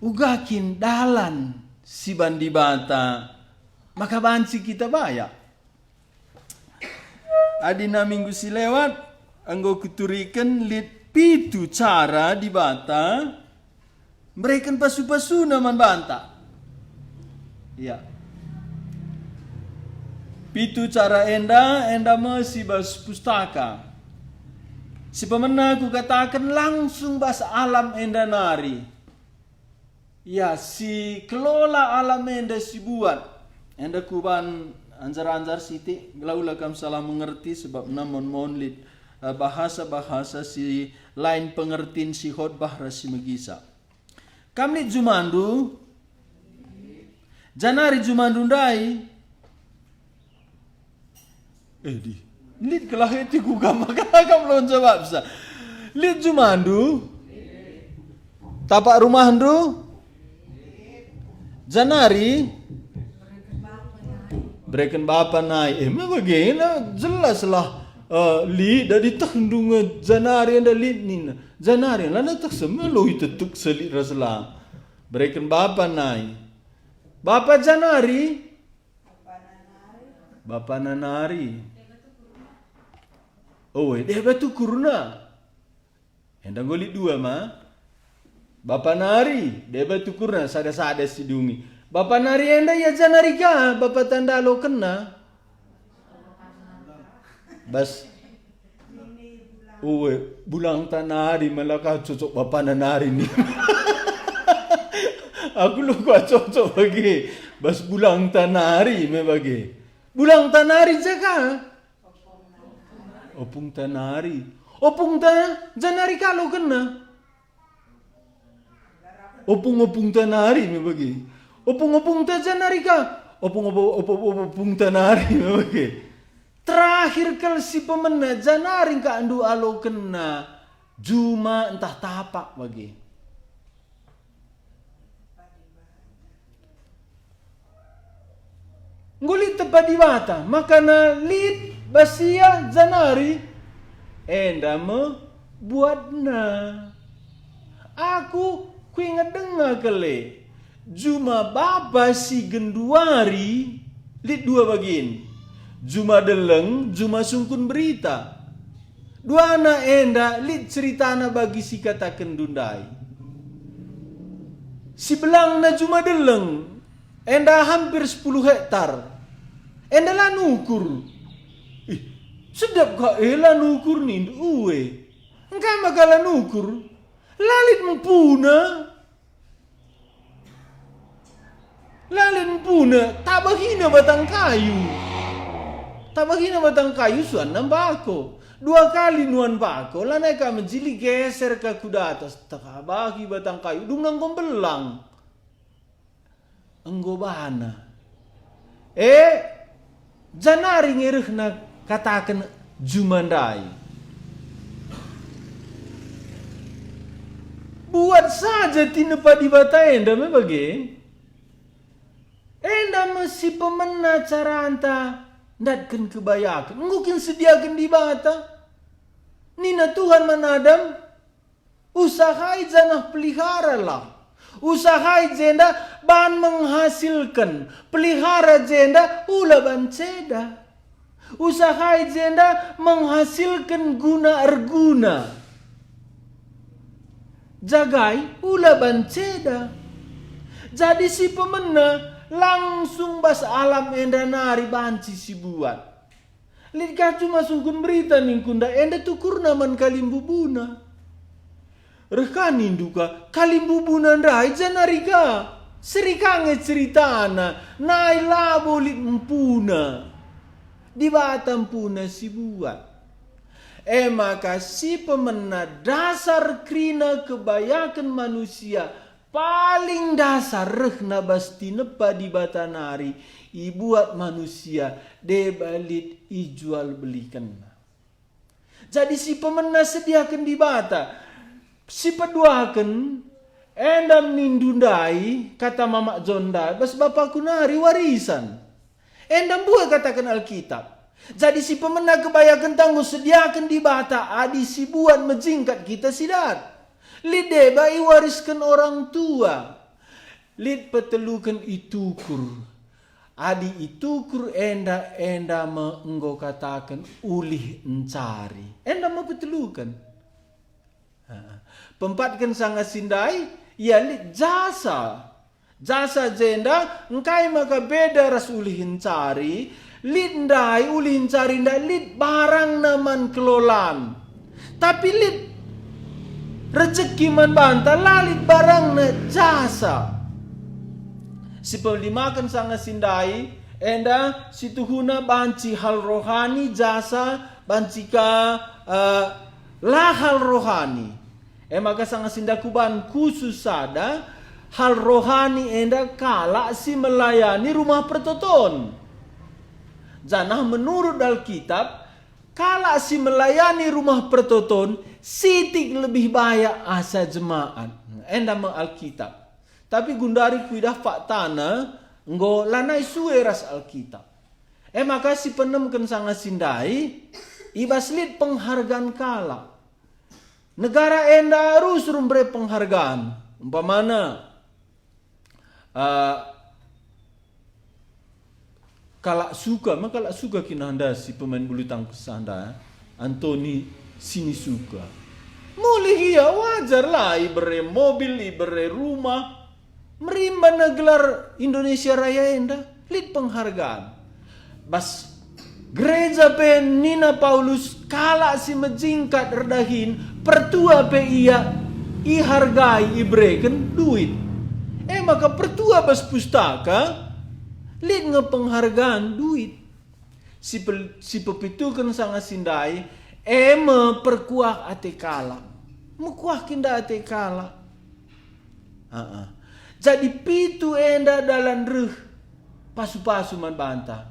ugakin dalan si bandi bata maka banci kita bayak. Adina minggu si lewat anggo kuturikan lit pitu cara di bata mereka pasu-pasu naman banta. Ya. Pitu cara enda masih bas pustaka. Si pemenang ku katakan langsung bas alam enda nari. Ya, si kelola alam enda si buat. Enda kuban anjar-anjar siti. Gelaulah kam salah mengerti sebab namun monlit bahasa-bahasa si lain pengertiin si khotbah rasi megisa. Kami jumandu. Janari jumandu ndai. Di. Lid kelah itu ku maka belum jawab sa. Lid jumandu. Tapak rumah ndu. Janari. Breken bapa naik. Bagaimana jelas lah. Li dari tandung janari anda lid nina. Janari lana tak semelo itu tuk selit raslah. Breken bapa naik. Bapa janari. Bapa nanari. Oh, dia batu kuruna. Endang golit dua ma. Bapa nari, dia batu kuruna sada-sada si dungi. Bapa nari enda ya janari ka, bapa tanda lo kena. Bas. Oh, bulang tanari malaka cocok bapa nanari ni. Aku lupa cocok bagi. Bas bulang tanari me bagi. Bulang tanari jaga. Opung tanari. Opung janari kalau kena. Opung tanari me bagi. Opung janari ka. Opung tanari me bagi. Terakhir kali si pemena janari ka andu alo kena. Juma entah tapak bagi. Ngulit tepat di mata. Makana lit basia janari enda me buatna. Aku ingat dengar kele. Juma baba si genduari lit dua bagian. Juma deleng, juma sungkun berita. Dua anak enda lit ceritana bagi si katakan dundai. Si belang na juma deleng enda hampir 10 hektar. Enda lah nukur. Sedap kak lah nukur ni uwe. Engkau makalah nukur. Lalit mempuna. Lalit mempuna. Tak bahina batang kayu. Tak bahina batang kayu suan nambako. 2 kali nuan bako. Lanai ka menjili geser ke kuda atas. Tak bagi batang kayu. Dungang kombelang. Enggobana. Janari ngereh na katakan jumandai. Buat saja tinepa di bata enda me bagi. Enda masih pemena cara anta ndatkan kebayakan. Mungkin sediakan di bata. Nina Tuhan manadam. Usahai janah pelihara lah. Usahai jenda ban menghasilkan. Pelihara jenda ula ban ceda. Usahai jenda menghasilkan guna erguna. Jagai ula ban ceda. Jadi si pemena langsung bas alam enda nari banci si buat. Lihat cuma sungkun berita ningkunda enda tukur naman kalimbubuna. Rekanin duka kalimbubuna ndai janarika. Serikange ceritana nai labo lit empuna. Di batam puna si buat. Maka si pemena dasar krina kebayakan manusia paling dasar rehna basti nepa di batanari ibuat manusia debalit ijual belikan. Jadi si pemena sediakan di bata. Si peduakan endam nindundai kata Mamak Jonda bas bapakku nari warisan. Endam buah katakan Alkitab. Jadi si pemena kebayakan tangguh sediakan di bata adi si buat menjingkat kita sidat. Lideba iwariskan orang tua. Lid petelukan itukur. Adi itukur enda enggo katakan ulih encari. Enda mau petelukan. Pempatkan sangat sindai, ya lid jasa. Jasa jenda, engkai maka beda ras ulih encari. Lid ndai ulih encari ndai lid barang naman kelolaan. Tapi lid rezeki man banta lalit barang na jasa. Si pelimakan sangat sindai, enda situhuna banci hal rohani jasa, banci ka lah hal rohani. Maka sangat sindakuban khusus sada hal rohani enda kala si melayani rumah pertoton. Janah menurut Alkitab, kala si melayani rumah pertoton, sitik lebih banyak asa jemaat. Enda meng Alkitab. Tapi gundari kuidah faktana nggo lanai suwe ras Alkitab. Maka si penemken sangat sindai ibaslit penghargaan kala. Negara enda harus rumbre penghargaan. Umpamana kalak suka kinanda si pemain bulu tangkis anda Anthony Sinisuka. Mulih iya wajar lah ibere mobil, ibere rumah. Merimba gelar Indonesia Raya enda lid penghargaan. Bas gereja pe Nina Paulus kala si menjingkat redahin pertua pe iya ihargai ibreken duit. Maka pertua bas pustaka lid ngepenghargaan duit. Si pepitukan sangat sindai perkuah ate kala. Mekuah kinda ate kala. Jadi pitu enda dalam ruh pasu-pasu man banta.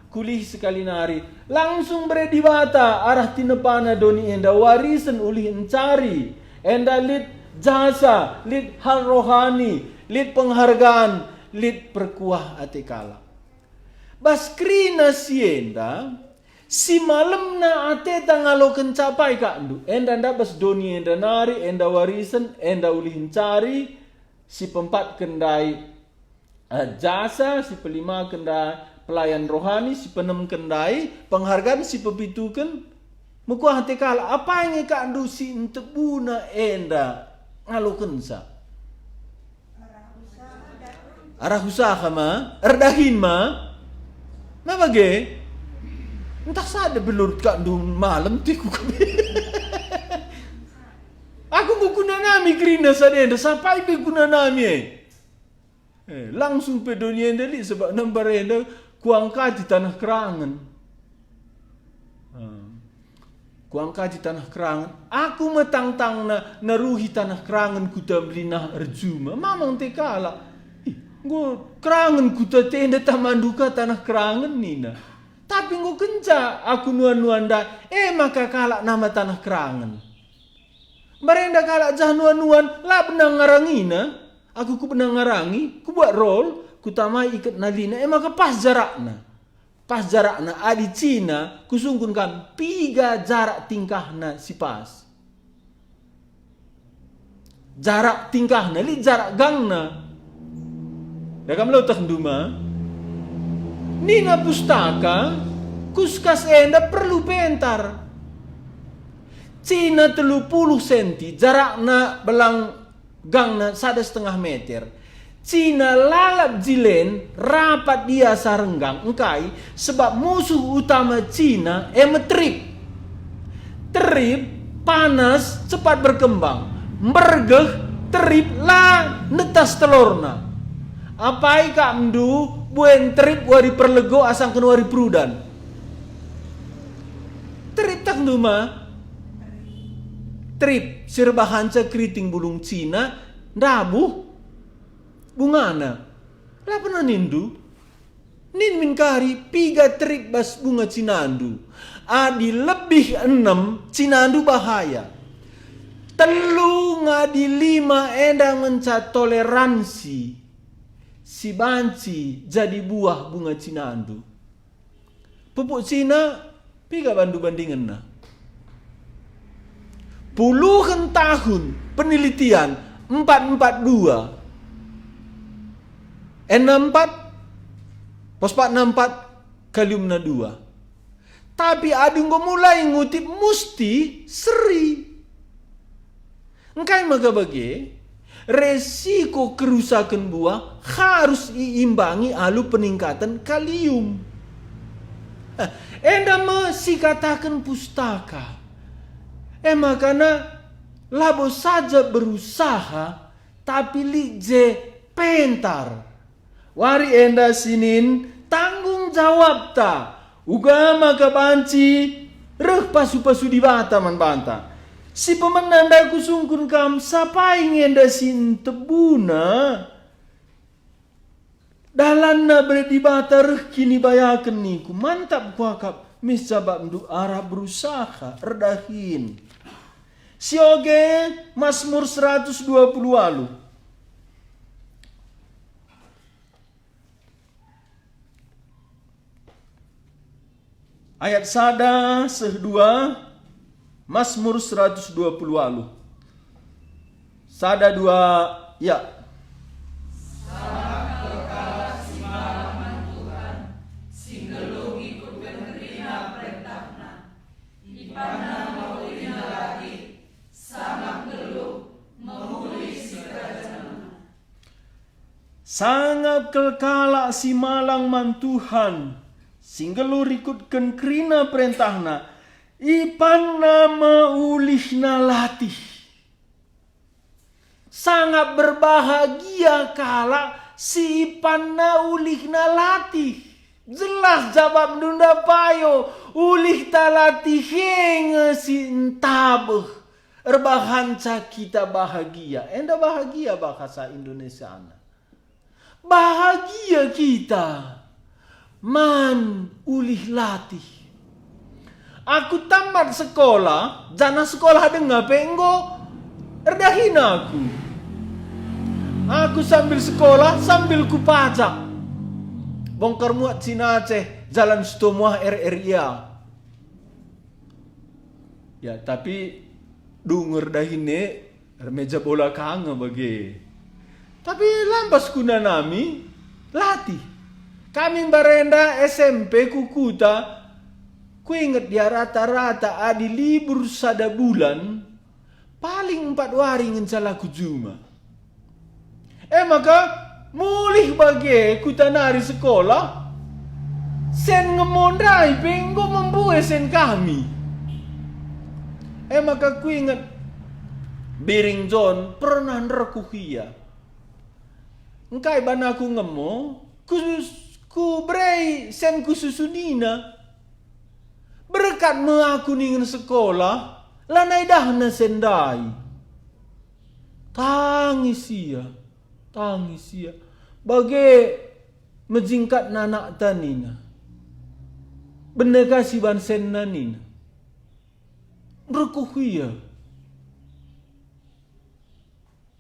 Kulih sekali nari langsung berdibata arah tinepana doni enda warisan ulih encari. Enda lid jasa, lid hal rohani, lid penghargaan, lid perkuah ate kala. Baskrina si enda si malam na ate tangalo kencapai kak ndu. Enda bas doni enda nari, enda warisan, enda ulih encari. Si pempat kendai jasa, si pelima kendai pelayan rohani, si penem kendai penghargaan, si pepitukan mukuah hati kala apa yang eka andu si entebuna enda ngalukensa arah usaha ma erdahin ma bage entah sada belur kak andu malam tiku aku guna nami kerina sadenda sampai pe guna nami langsung pe dunia ndeli sebab nambar enda kuangka di tanah kerangan. Kuangka di tanah kerangan. Aku metang-tang naruhi tanah kerangan kuta melinah erjuma. Mamang tekala. Ngo kerangan kuta tenda tamanduka tanah kerangan nina. Tapi ngo kenca aku nuan-nuanda maka kalak nama tanah kerangan. Merenda kalak jahnuan-nuan lah benang ngarangina. Aku ku benang ngarangi, ku buat roll, ku tamai ikat nalina. Maka pas jarakna. Pas jarakna adi Cina, ku sungkunkan piga jarak tingkahna si pas. Jarak tingkahna, li jarak gangna. Dakam lo tak nduma. Nina pustaka, kuskas enda perlu pentar. Cina 30 senti, jarakna belang gangna 1,5 meter. Cina lalap jilen, rapat dia sarenggang engkai, sebab musuh utama Cina trip. Trip, panas, cepat berkembang. Mergeh, trip, lah netas telurna. Apai kak mdu, buen trip wari perlego asang kena wari prudan. Trip tak nduma. Trip sirbahanca keriting bulung Cina ndabuh bungana lah pernah nindu nin minkari piga trip bas bunga cinandu adi lebih 6 cinandu bahaya telu ngadi 5 endang mencat toleransi si banci jadi buah bunga cinandu pupuk Cina piga bandu bandingan na puluhan tahun penelitian 442 N64, fosfat 64, kalium 2. Tapi ada yang mulai ngutip mesti seri. Engkai maka bagi resiko kerusakan buah harus diimbangi alu peningkatan kalium. Enda masih katakan pustaka. Makanya labo saja berusaha tapi likje pentar. Wari enda sinin tanggung jawab ta. Ugama kabanci reh pasu-pasu di bata man banta. Si pemenanda kusungkun kam sapai ngenda sin tebuna. Dalanna berdi bata reh kini bayakan niku. Mantap kuakap mis jabab ndu arah berusaha erdahin. Sioge Mazmur 120 alu. Ayat sada sehdua Mazmur 120 alu. Sada dua ya. Sangat kelkala si malang mantuhan. Singgelur ikutkan kerina perintahna. Ipan nama ulihna latih. Sangat berbahagia kala si ipan na ulihna latih. Jelas jawab nunda payo. Ulih talatih henge si entabeh. Erbahanca kita bahagia. Enda bahagia bahasa Indonesia na. Bahagia kita. Man ulih latih. Aku tamat sekolah, jana sekolah dengar penggo erdahin aku. Aku sambil sekolah sambil kupajak. Bongkar muat Cina Aceh, jalan Sutomuah RRIA. Ya tapi denger dahine meja bola kangen bagi. Tapi lampas kuna nami latih. Kami barenda SMP Kukuta, ku ingat dia rata-rata adi libur sada bulan, paling 4 hari ngencala ku juma. Maka mulih bagi ku tanari sekolah, sen ngemondai penggo membuat sen kami. Maka ku ingat Biring John pernah nrekuhia. Engkai bana ku ngemo, ku brei sen ku susunina. Berkat me aku ningen sekolah, lanai dahna sendai. Tangis ia. Bagai menjingkat nanak tanina. Benda kasih ban sen nanina. Rekuhia.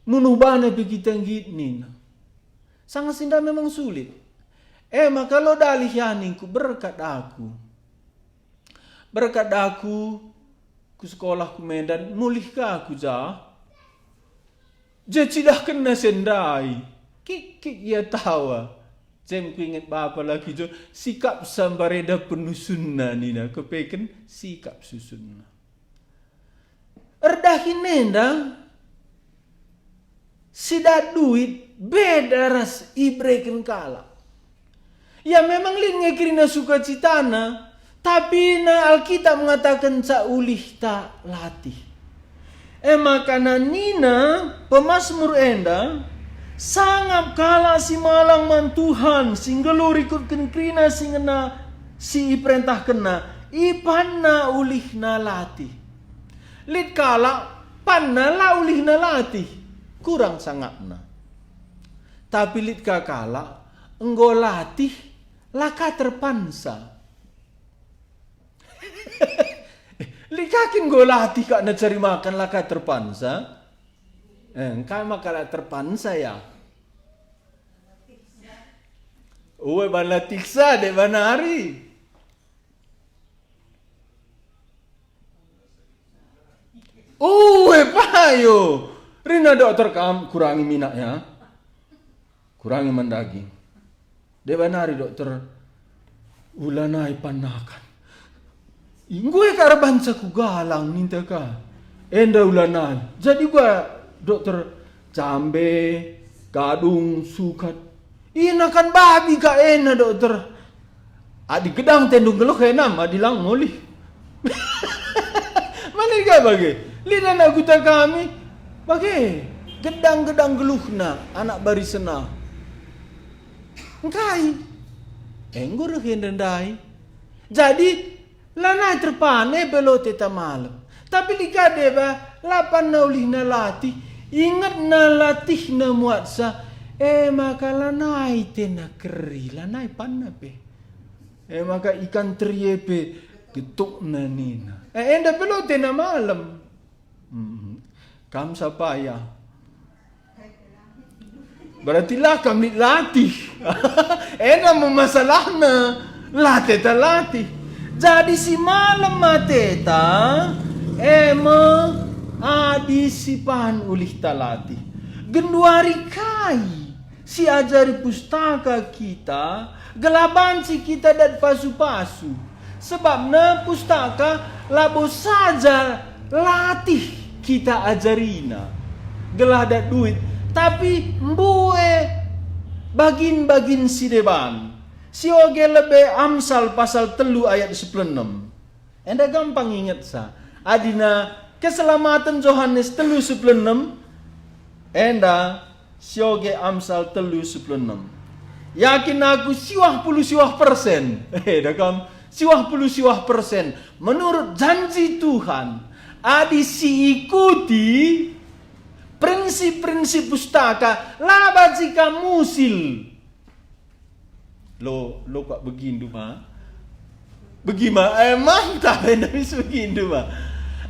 Munuh bana pikita ngit nina. Sangat sinda memang sulit. Maka lo dalih yaningku berkat aku. Berkat aku ku sekolah ku Medan mulih ka aku ja. Jadi dah kena sendai. Kik ia tawa. Jem ku ingat bapa lagi jo sikap sambareda penuh sunnah nina kepeken sikap susunna. Erdahin nenda sida duit beda ras ibreken kala. Ya memang lin ngekirina sukacitana, tapi na Alkitab mengatakan saulih tak latih. Makana nina pemazmur enda sangat kala si malang man Tuhan singgelur ikut kenkrina singena si perintah kena ipanna ulih na latih. Lid kala panna la ulih na latih kurang sangatna. Tapi lid kakala enggo latih laka terpansa. Likakin go latih kak na cari makan laka terpansa. Engkau makalah terpansa ya. Uwe bana tiksa de bana hari. Uwe payo. Rina dokter kam kurangi minyak ya. Kurangi mendaging. Debanari dokter ulanai panakan. Gue karabansa ku galang minta ka. Enda ulanai. Jadi gua dokter cambe, gadung, sukat. Ina kan babi ka ena dokter. Adi gedang tendung gelok enam adi lang ngoli. Malika bagi. Lina na kuta kami bagi. Gedang-gedang geluhna anak barisena. Engkai. Enggo rendai. Jadi lanai terpane belote ta malam. Tapi lika deba lapan naulih na latih. Ingat na latih na muatsa. Maka lanai tena keri. Lanai panna pe. Maka ikan teriepe getuk na nina. Enda belote na malam. Kam sapaya. Berarti lah kami latih. Ena memasalahna. Latih ta latih. Jadi si malam mateta adisipan ulih talati. Genduari kai si ajari pustaka kita, gelabanci kita dan pasu-pasu. Sebabnya pustaka labo saja latih kita ajarina. Gelah dat duit, tapi mbue bagin-bagin si deban. Si oge lebe Amsal pasal 3 ayat 16. Enda gampang ingat sa. Adina keselamatan Yohanes 3:16. Enda si oge Amsal 3:16. Yakin aku siwah persen. Dakam siwah persen. Menurut janji Tuhan, adi si ikuti prinsip-prinsip pustaka laba jika musil. Lo kok begindu mah? Begima mantap enami begindu mah.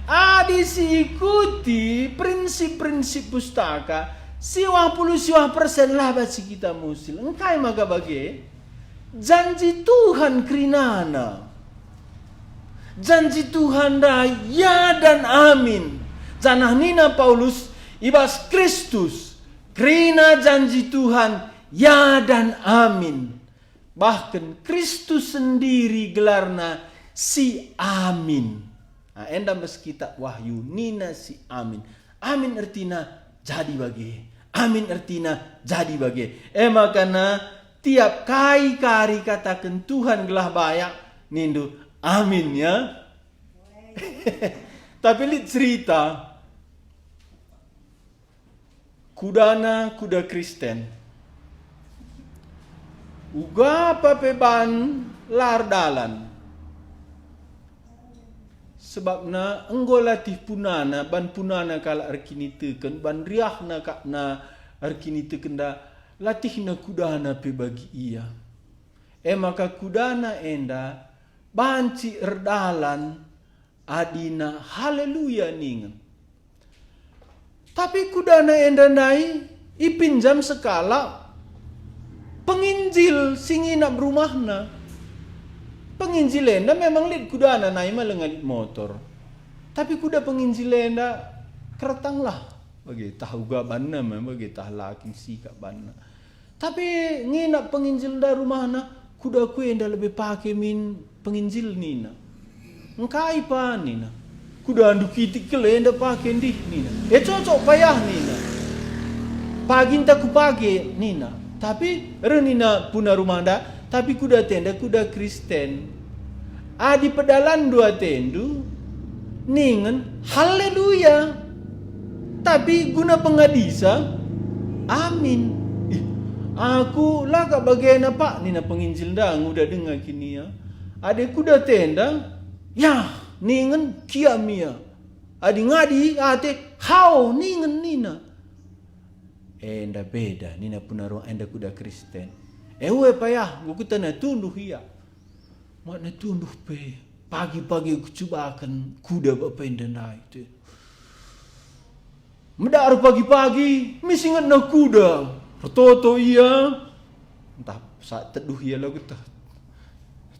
Adi si ikuti prinsip-prinsip pustaka siwah persen lah baci kita musil. Engkai maka bagi janji Tuhan krinana. Janji Tuhan dah ya dan amin. Janah nina Paulus ibas Kristus krina janji Tuhan ya dan amin. Bahkan Kristus sendiri gelarna si amin. Nah, enda kita wahyu nina si amin. Amin artina jadi bagi. Amin artina jadi bagi. Makana tiap kari katakan Tuhan gelah bayak nindu amin ya. Tapi lihat cerita kuda Kristen. Uga papeban lardalan. Sebabna enggo latih punana ban punana kala arkini teken ban riahna kakna arkini teken da latihna kudana pe bagi ia. Maka kudana enda banci erdalan adina haleluya ningan. Tapi kudana enda nai ipinjam sekala penginjil singina rumahna. Penginjilenda memang lid kudana nai malengalit motor. Tapi kuda penginjilenda keretang lah. Bagi tahu ga banna bagi tah laking sika banna. Tapi ngina penginjil da rumahna kuda ku enda lebih pakai min penginjil nina. Engkai pa nina. Kuda andu kitik kele enda pakai ndih nina. Cocok payah nina. Pagi tak ku pakai nina. Tapi renina puna rumah anda, tapi kuda tenda kuda Kristen. Adi pedalan dua tendu, ningen haleluya. Tapi guna pengadisa, amin. Aku lah kak bagian apa nina penginjil dang udah dengar kini ya. Adi kuda tenda, ya ningen kiamia. Adi ngadi ate how ningen nina. Enda beda nina punarong enda kuda Kristen. Ewe payah gukutan na tunduh iya. Mak na tunduh pe. Pagi-pagi aku coba akan kuda bapa enda na itu. Medar pagi-pagi misingat na kuda. Pertoto iya. Entah saat teduh iya lagu tah.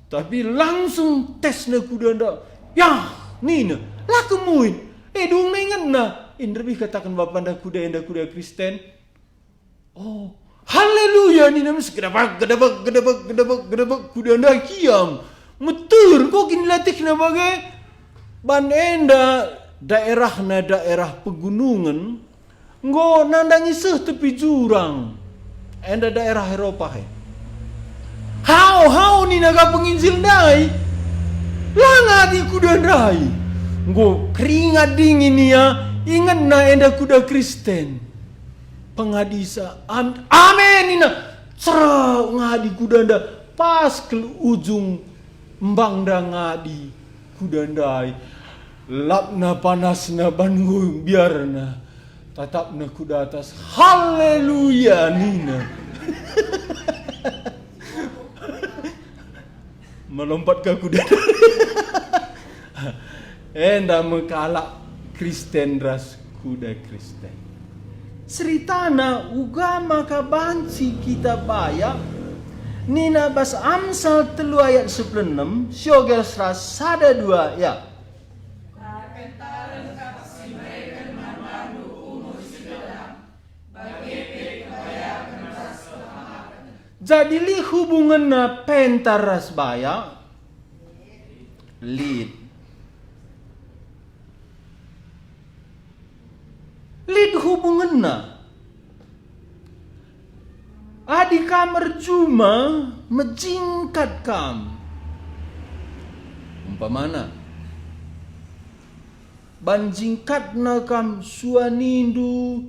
Tapi langsung tes na kuda ndak. Ya nina lah kemuin. Dung na ingat na. Indra katakan bapa enda kuda Kristen. Oh, haleluya iya ni namis gedabak kuda anda kiam. Metur kok kini latih na bagai ban enda daerah pegunungan ngo nandangi seh tepi jurang enda daerah Eropa he. Hau ni naga penginjil dai langa di kuda dai ngo keringat dingin ya ingat na enda kuda Kristen pengadisa amen ina cerah ngadi kuda nda pas ke ujung mbang da ngadi kuda ndai lapna panasna bangun biarna tatapna kuda atas haleluya nina melompat ke kuda enda mekalak Kristen ras kuda Kristen seritana ugama kabanci kita bayak nina bas Amsal 3 ayat 16 syogel seras sada 2 ya. Jadi li hubungan na pentar ras baya lid hubungan na adi kamar cuma menjingkat kam umpamana banjingkat na kam suanindu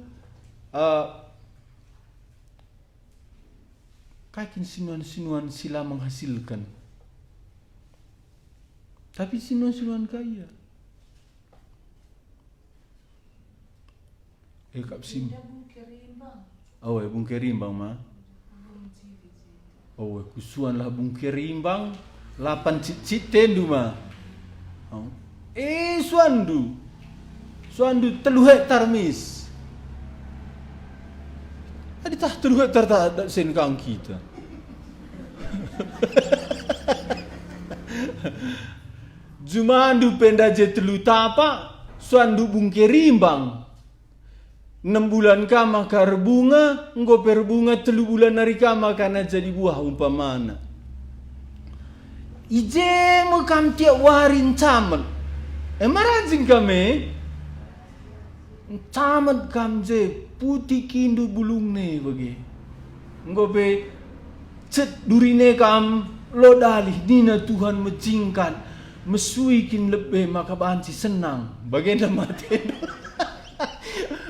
kakin sinuan-sinuan sila menghasilkan tapi sinuan-sinuan kaya kap sim bungke rimbang mah kusuan lah bungke rimbang 8 cicit tendu mah suandu 3 hektar mis adi tah 3 hektar tak ada sen kang kita jumandu pendaje telu tapa suandu bungke rimbang 6 bulan kama kar bunga, engko per bunga 3 bulan hari kama kana jadi buah umpamana. Ije mo kam tiap warin camet. Marajing kame. Camet kam je putih kindu bulung ne bagi. Engko be cet durine kam lodali nina Tuhan mejingkan mesuikin lebih maka banci senang. Bagaimana mati?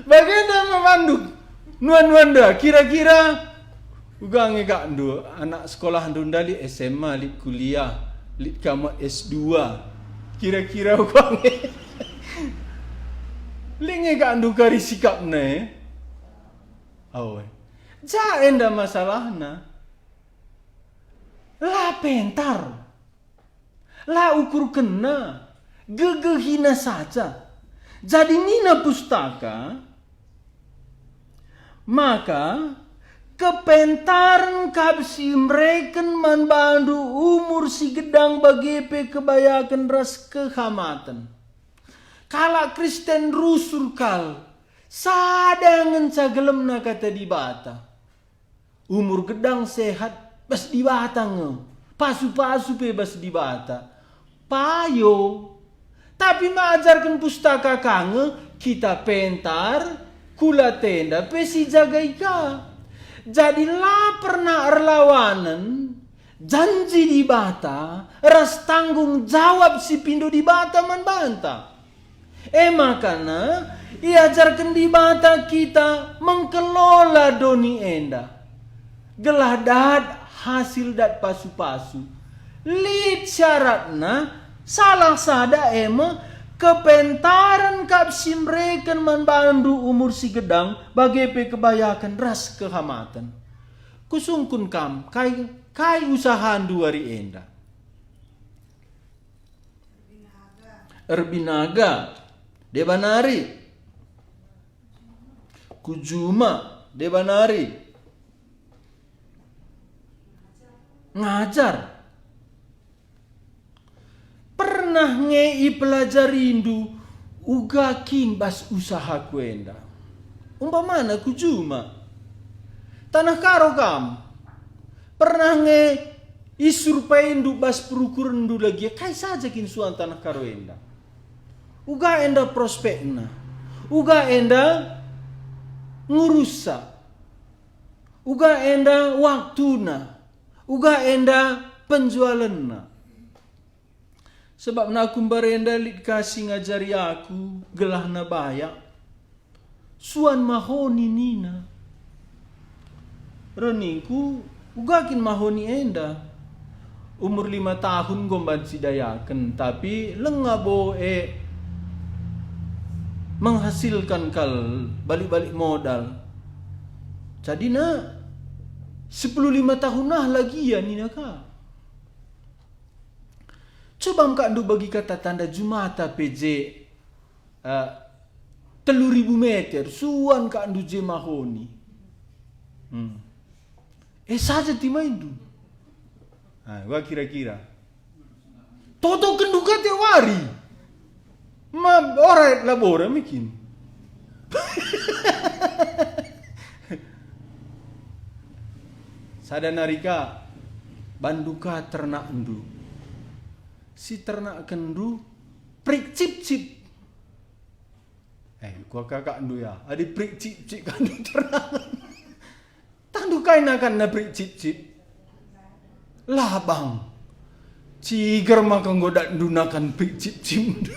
Bagaimana memanduk nuan dah kira-kira ugang ngegak ndu anak sekolah ndu ndali SMA lit kuliah lit kamu S2 kira-kira ugang linge gak ndu kari sikap ne awe ja enda masalahna la pentar la ukur kena gegehina saja jadi nina pustaka maka kepentaran kapsi mereken manbandu umur si gedang bagepe kebayakan ras kehamatan. Kala Kristen rusur kal sadangan cagelem na kata di bata. Umur gedang sehat bas di bata nge. Pasu-pasu pe bas di bata. Payo. Tapi mengajarkan pustaka kange kita pentar kula tenda pesi jaga ika. Jadi lah pernah erlawanan janji di bata ras tanggung jawab si pindo di bata man banta. Makana iajarkan di bata kita mengkelola doni enda. Gelah dat hasil dat pasu-pasu. Lid syaratna salah sada kepentaran kapsi mereka manbandu umur si gedang bagepe kebayakan ras kehamatan. Kusungkun kam kai usahaan 2 hari enda. Erbinaga debanari kujuma debanari ngajar pernah ngei pelajarindu uga king bas usaha kuenda. Umpamana kujuma tanah karo kam Pernah nge isur paindu bas perukuran du lagi, kai saja kin suan tanah karo enda. Uga enda prospekna, uga enda ngurusa, uga enda waktuna, uga enda penjualanna. Sebab na aku barenda lit kasih ngajari aku gelah na bayak. Suan mahoni nina. Reningku uga kin mahoni enda. Umur 5 tahun gomban sidayaken, tapi lengabo menghasilkan kal balik-balik modal. Jadi na 15 tahun nah lagi ya nina ka. Coba mka ndu bagi kata tanda Jumata PJ 3.000 meter suan ka ndu je mahoni. Saja timain du. Gua kira-kira. Toto kenduka te wari. Ma ora labora mikin. Sada narika banduka ternak ndu. Si ternak kendu prik cip-cip. Gua kakak ndu ya. Adi prik cip-cip kandu ternak. Tandu kain akan na prik cip-cip. Lah bang. Ciger maka ngodak dunakan prik cip-cip ndu.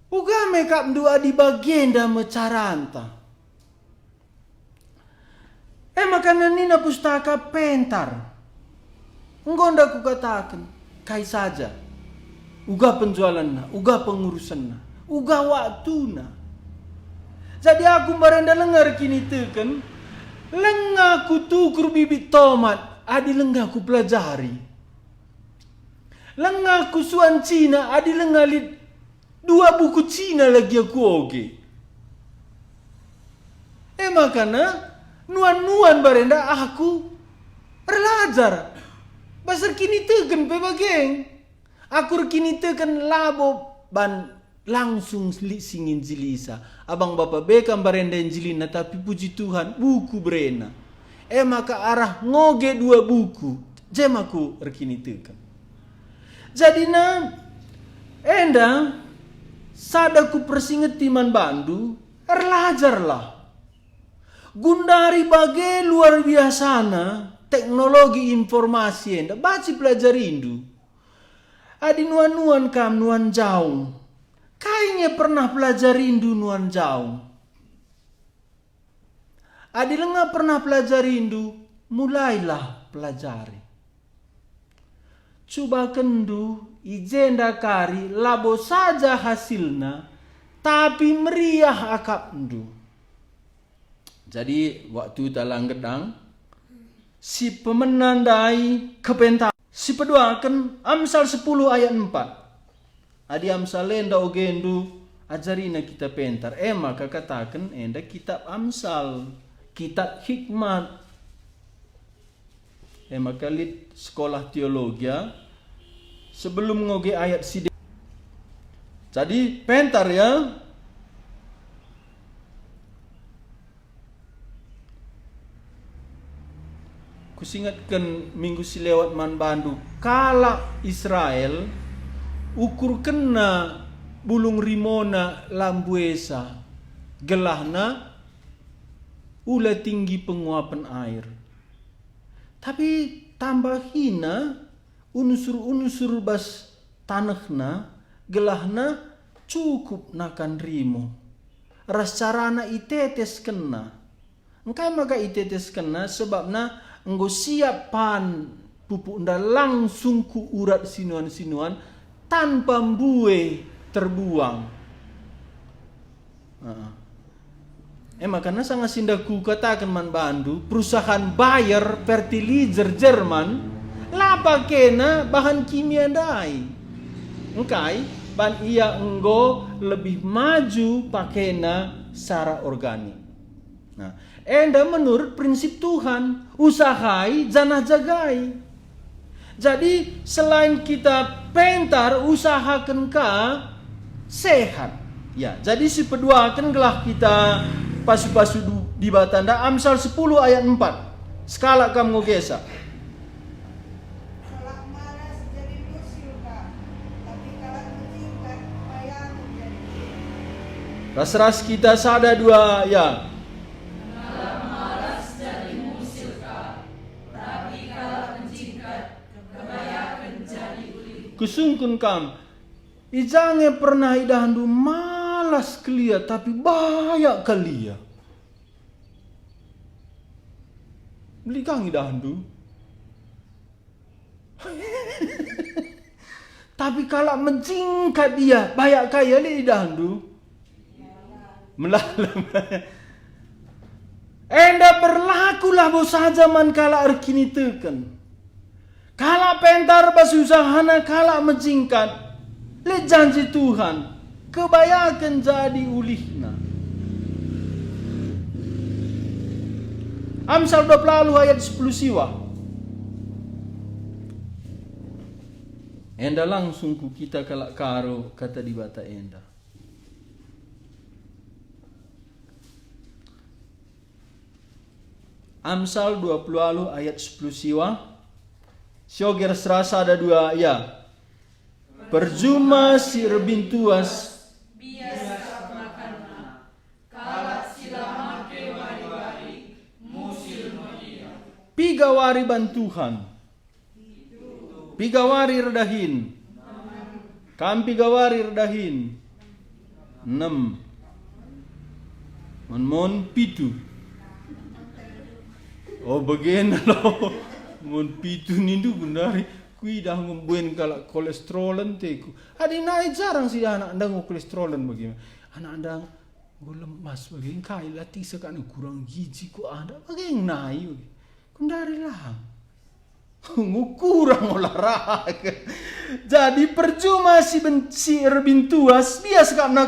Uga makeup dua di bagian dah mecaranta. Makanan ini na pustaka pentar. Nggonda ku katakan, kai saja. Uga penjualanna, uga pengurusanna, uga waktuna. Jadi aku barenda lengar kini teken, lengaku tukur bibit tomat, adi lengaku pelajari. Lengaku suan Cina, adi lengalit 2 buku Cina lagi aku oge. Makana nuan-nuan barenda aku belajar. Basar kini teken pebageng. Aku kini teken labo ban langsung singin jilisa. Abang bapak bekam barenda jilina tapi puji Tuhan buku berena. Maka arah ngoge 2 buku. Jem aku rekini teken. Jadi na enda sadaku persinget timan bandu, erlajarlah. Gundari bagai luar biasana teknologi informasi enda, baci pelajari Adi nuan-nuan kam nuan jauh. Kayaknya pernah pelajari nuan jauh. Adi lengah pernah pelajari mulailah pelajari. Coba kendu ijenda kari labo saja hasilna tapi meriah akap ndu. Jadi waktu dalam gedang si pemenandai kepentar si peduakan Amsal 10 ayat 4. Adi Amsal enda ogendu ajarina kita pentar. Maka katakan enda kitab Amsal, kitab hikmat. Maka lid sekolah teologi sebelum ngoge ayat side. Jadi pentar ya. Kusingatkan minggu silewat man bandu kala Israel ukur kena bulung rimona lambuesa gelahna ula tinggi penguapan air. Tapi tambahina unsur-unsur bas tanahna gelahna cukup nakan rimo. Rascarana itetes kena. Engkai maka itetes kena sebabna enggo siapan pupuk nda langsung ku urat sinuan-sinuan tanpa mbue terbuang. Makanya sangat sindaku katakan man bandu perusahaan Bayer fertilizer Jerman lapa kena bahan kimia dai. Engkai ban ia enggo lebih maju pakena secara organik. Nah, enda menurut prinsip Tuhan usahai janah jagai. Jadi selain kita pentar usahakan ka sehat. Ya, jadi si peduakan gelah kita pasu-pasu di batanda. Amsal 10 ayat 4. Skala kamu ngogesa. Kalau malas jadi musil kak, tapi kalau meningkat bayar jadi. Ras-ras kita sada dua ya. Kusungkun kam, ijange pernah idahandu malas kelia tapi banyak kelia. Beli kang idahandu. Tapi kalau menjingkat dia banyak kaya li idahandu. Melalam. Enda berlakulah bosa zaman kala arkini teken. Kala pentar basusahana kala menjingkat. Le janji Tuhan. Kebayakan jadi ulihna. Amsal 20 ayat 10 siwa. Enda langsung ku kita kalak karo kata di bata enda. Amsal 20 ayat 10 siwa. Syoger serasa ada dua ya. Perjuma si rebintuas biasa makanna. Kala sila make wari-wari musil modia. pigawari bantuhan. Pigawari redahin. Kam pigawari redahin. 6. Mon pitu. Oh bagian lo. Mon pitu nindu benari. Kui dah ngembuen kalau kolesterolan teku. Adi naik jarang sih anak anda ngomong kolesterolan bagaimana. Anak anda gue lemas bagaimana. Kai latih sekarang kurang gizi ku ada. Bagaimana naik. Kundari lah. Kurang olahraga. Jadi percuma si erbintuas bias karena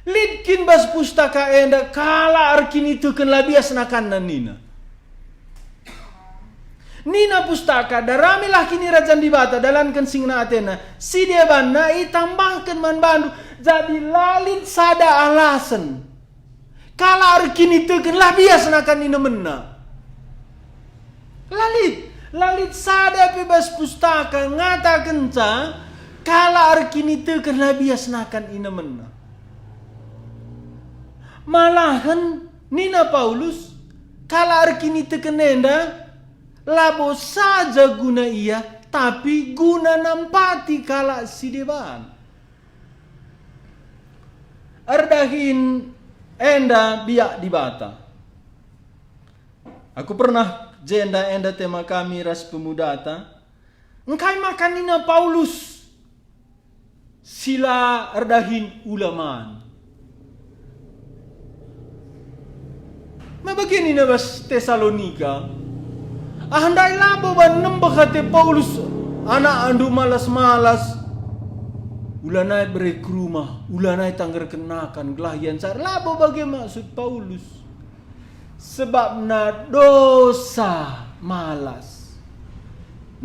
lidkin bas pustaka enda kala arkin itu kan labias nakanna Nina pustaka daramilah kini rajan di bata dalan kan singna atena si dia banna itambahkan man bandu jadi lalit sada alasan kala arkin itu kan labias nakan nina menna lalit sada bebas pustaka ngata kenca kala arkin itu kan labias nakan ina menna malahan Nina Paulus kala arkin itu kan enda labo saja guna ia, tapi guna nampati kala si deban. Erdahin enda biak di bata. Aku pernah enda tema kami ras pemudata. Engkai makan Nina Paulus. Sila erdahin ulaman. Mabagini na bas Tesalonika. Andai labo ban nembak hati Paulus anak andu malas-malas ulanai beri ke rumah ulanai tangger kenakan gelahian sar labo bagai maksud Paulus sebab na dosa malas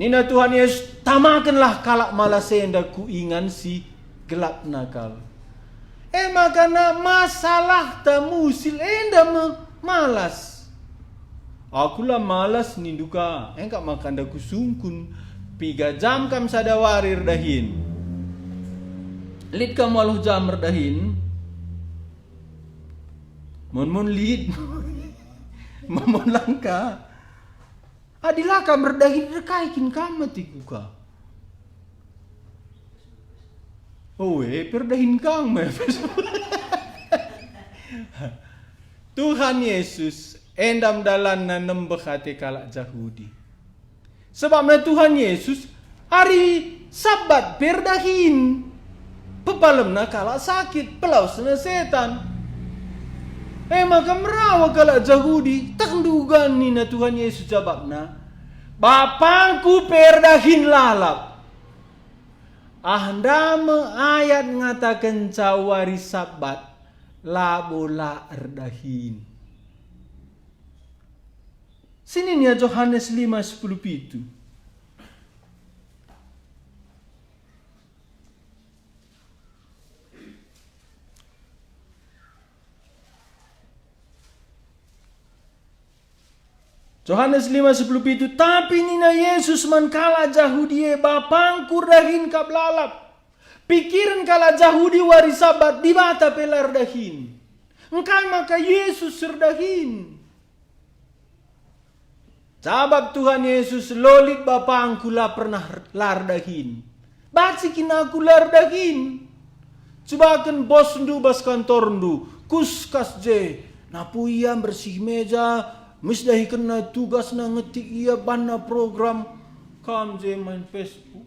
nina Tuhan Yesus tamakanlah kalak malas enda ku ingan si gelap nakal makana masalah tamusil enda malas. Akulah malas ninduka. Engkak makan daku sungkun. 3 jam kam sadawari redahin. Lid kam waluh jam redahin. Mon lid. Mon langka. Adilah kam redahin rekaikin kam matikuka. Oh perdahin kam. Tuhan Yesus endam dalan na nembek hati kalak Yahudi. Sebabnya Tuhan Yesus hari Sabat berdahin. Pepalemna kalak sakit, pelausna setan. Maka merawa kalak Yahudi, tak dugan nina Tuhan Yesus jawabna. Bapangku perdahin lalap. Ahdame ayat ngatakan cawari Sabat labola erdahin. Sini nih Yohanes 5:10. Yohanes 5:10 tapi nina Yesus man kala Jahudi bapangkur dahin kablalap. Pikiran kala Jahudi wari sabat di bata pelar dahin. Engkai maka Yesus serdahin. Sabab Tuhan Yesus lolit bapangku lah pernah lardahin. Bacikin aku lardahin. Cobakan bos ndu bas kantor ndu. Kuskas je. Napu ia bersih meja. Misdahi kena tugas na ngetik ia bana program. Kam je main Facebook.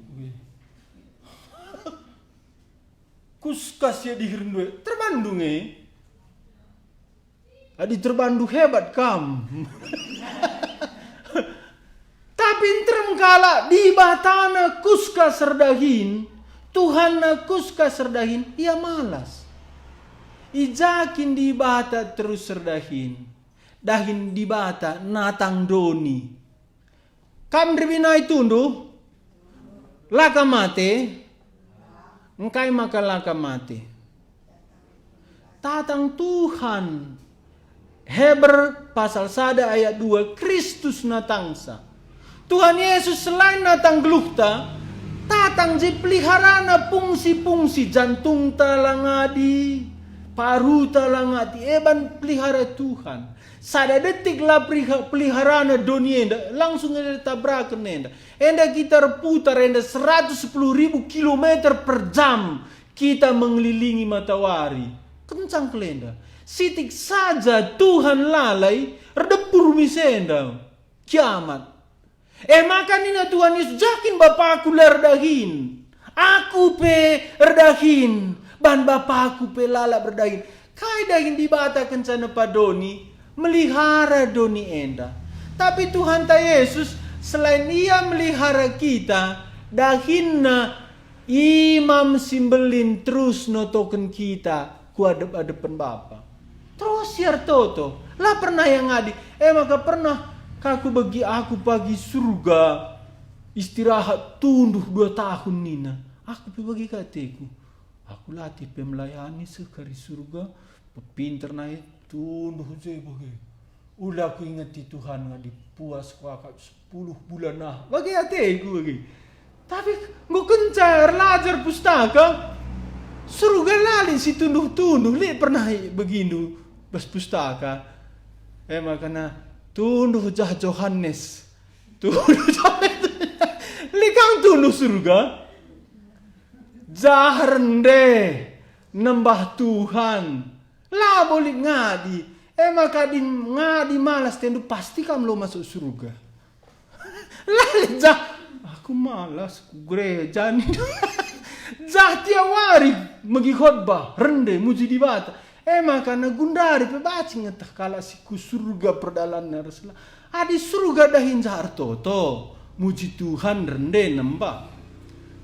Kuskas ya dihirndue. Terbandung Adi terbandu hebat kam. Tapi terengkala di batana kuska serdahin, Tuhan na kuska serdahin, ia malas. Ijakin di bata terus serdahin, dahin di bata natang doni. Kam ribinai tunduh, laka mate, engkai maka laka mate. Tatang Tuhan. Heber pasal 1 ayat 2 Kristus natangsa. Tuhan Yesus selain natang gelukta, tatang je peliharana fungsi-fungsi jantung talangadi, paru talangadi, eban pelihara Tuhan. Sada detik lah peliharana dunia langsung ada tabrakan enda. Enda kita putar enda 110.000 kilometer per jam kita mengelilingi matahari. Kencang kelenda. Sitik saja Tuhan lalai redepur misenda kiamat. Maka nina Tuhan Yesus jakin Bapakku lerdahin. Aku pe erdahin. Ban Bapakku pe lala berdahin. Kai dahin dibata kencana padoni melihara doni enda. Tapi Tuhan ta Yesus selain ia melihara kita, dahinna imam simbelin terus notoken kita ku adep-adepan Bapa. Terus siar toto. Lah pernah yang ngadi. Maka pernah kaku bagi aku pagi surga istirahat tunduh 2 tahun nina. Aku bagi katiku. Aku latih pemelayani sekali surga. Pinter naik tunduh je bagi. Udah aku ingat di Tuhan ngadi puas ku akak 10 bulan nah. Bagi hatiku bagi. Tapi nggak kencar lajar pustaka. Surga lali si tunduh-tunduh. Lihat pernah begindu. Bas pustaka. Makanya tunduh jah Johannes. Tunduh Johannes. Likang tunduh surga. Jah rende. Nembah Tuhan. Lah boleh ngadi. Maka di ngadi malas tendu pasti kamu lo masuk surga. Lah jah. Aku malas gereja nih. Jah tiap hari megi khotbah rende muji di bata. Maka nagundari pebaci ngetah kala siku surga perdalannya Rasulullah. Adi surga dahin jahar toto. Muji Tuhan rende nembak.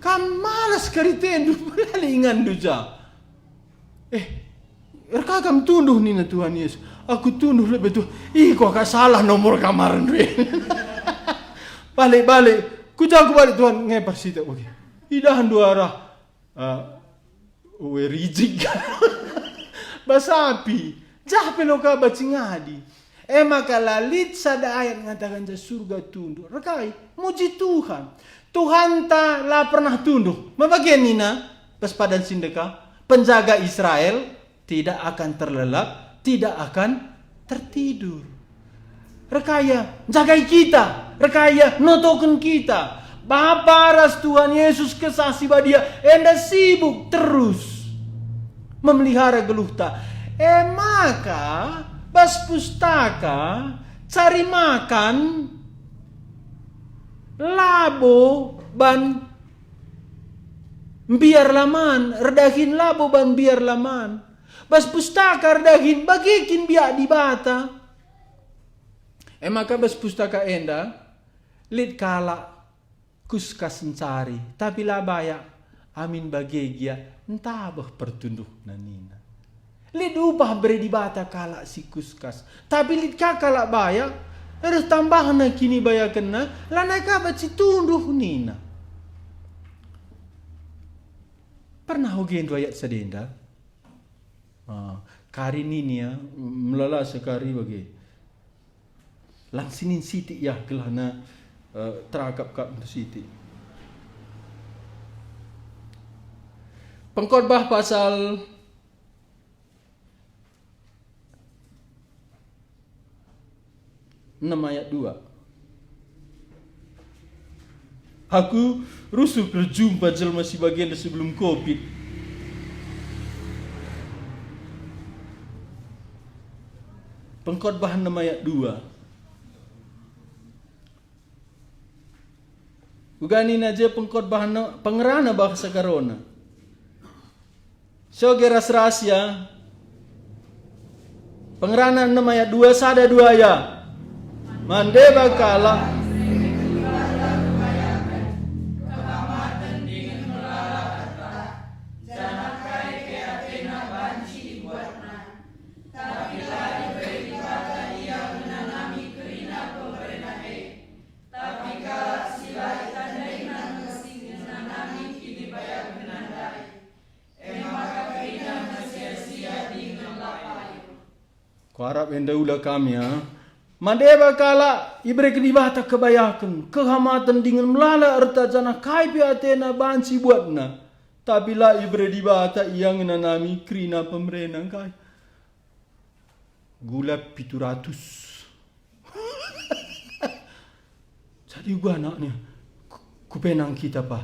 Kam malas karitendu melalingan duja. Rekagam tunduh nina Tuhan Yesus. Aku tunduh lebih tuh. Kok gak salah nomor kamar rendu. Balik. Ku jago balik Tuhan ngepar sita oke. Idahan 2 arah. Rijik. Basapi, jah peloka bacingadi. Maka lalit sada ayat ngatakan jah surga tunduk. Rekai, muji Tuhan. Tuhan tak lah pernah tunduk. Mabagian nina, pas padan sindeka, penjaga Israel tidak akan terlelap, tidak akan tertidur. Rekaya, jagai kita. Rekaya, notoken kita. Bapa ras Tuhan Yesus kesasi badia. Enda sibuk terus memelihara geluhta. Maka bas pustaka cari makan labo ban biar laman, redahin labo ban biar laman. Bas pustaka redahin bagikin biak di bata. Maka bas pustaka enda lid kala kuskas mencari tapi labaya amin bagegia entah bah pertunduh nanina. Lid upah beri di bata kala si kuskas. Tapi lid kakala baya harus tambah na kini baya kena lana kabat si tunduh nina. Pernah hogen ayat sedenda. Kari nini ya melala sekali bagi. langsinin siti ya kelana teragap kap siti. Pengkhotbah pasal 6 ayat 2. Aku rusuh berjumpa jelma si bagian sebelum Covid. Pengkhotbah 6 ayat 2. Uganin aja pengkhotbah pengerana bahasa Karona. So geras rahasia. Pengerana 6 ayat 2 sada 2 ya. Mande bakala Ku harap enda ulah kami ya. Mandeba kala ibre kedibata kebayakan kehamatan dengan melala erta jana kaipi atena banci buatna. Tapi la ibre dibata yang nanami krina pemerintah kai. Gula 700. Jadi gua anaknya kupenang kita pa.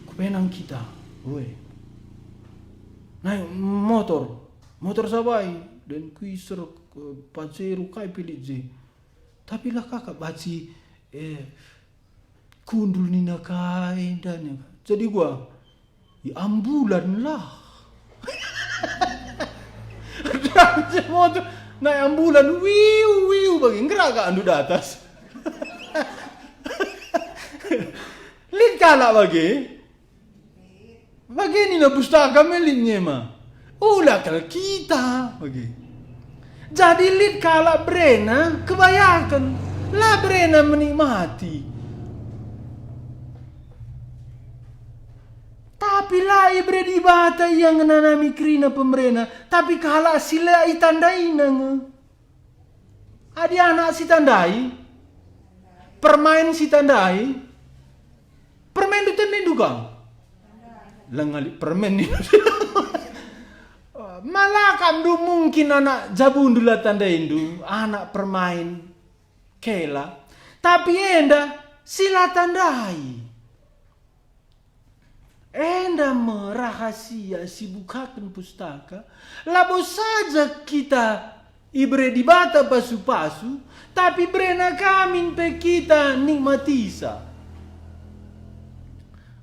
Kupenang kita. Woi. Naik motor sabai dan kuiser Pajero kai pilih je. Tapi lah kakak baci kundul nina kai dan jadi gua ambulan lah. Motor naik ambulan wiu bagi gerak andu di atas. Lid kalak bagi ni na pustaka melitnya mah. Ulah kal kita bagi. Jadi lid kala brena kebayakan. Lah brena menikmati. Tapi lah ibre di bata yang nanami krina pemerintah. Tapi kala sila itandai nang. Adi anak si tandai. Permain si tandai. Permain itu tandai juga. Lengali permen ni. Malah kandu mungkin anak jabundula tanda indu, anak permain kela. Tapi enda sila tandai. Enda merahasia sibukakan pustaka. Labo saja kita ibre di bata pasu-pasu, tapi brena kamin pe kita nikmatisa.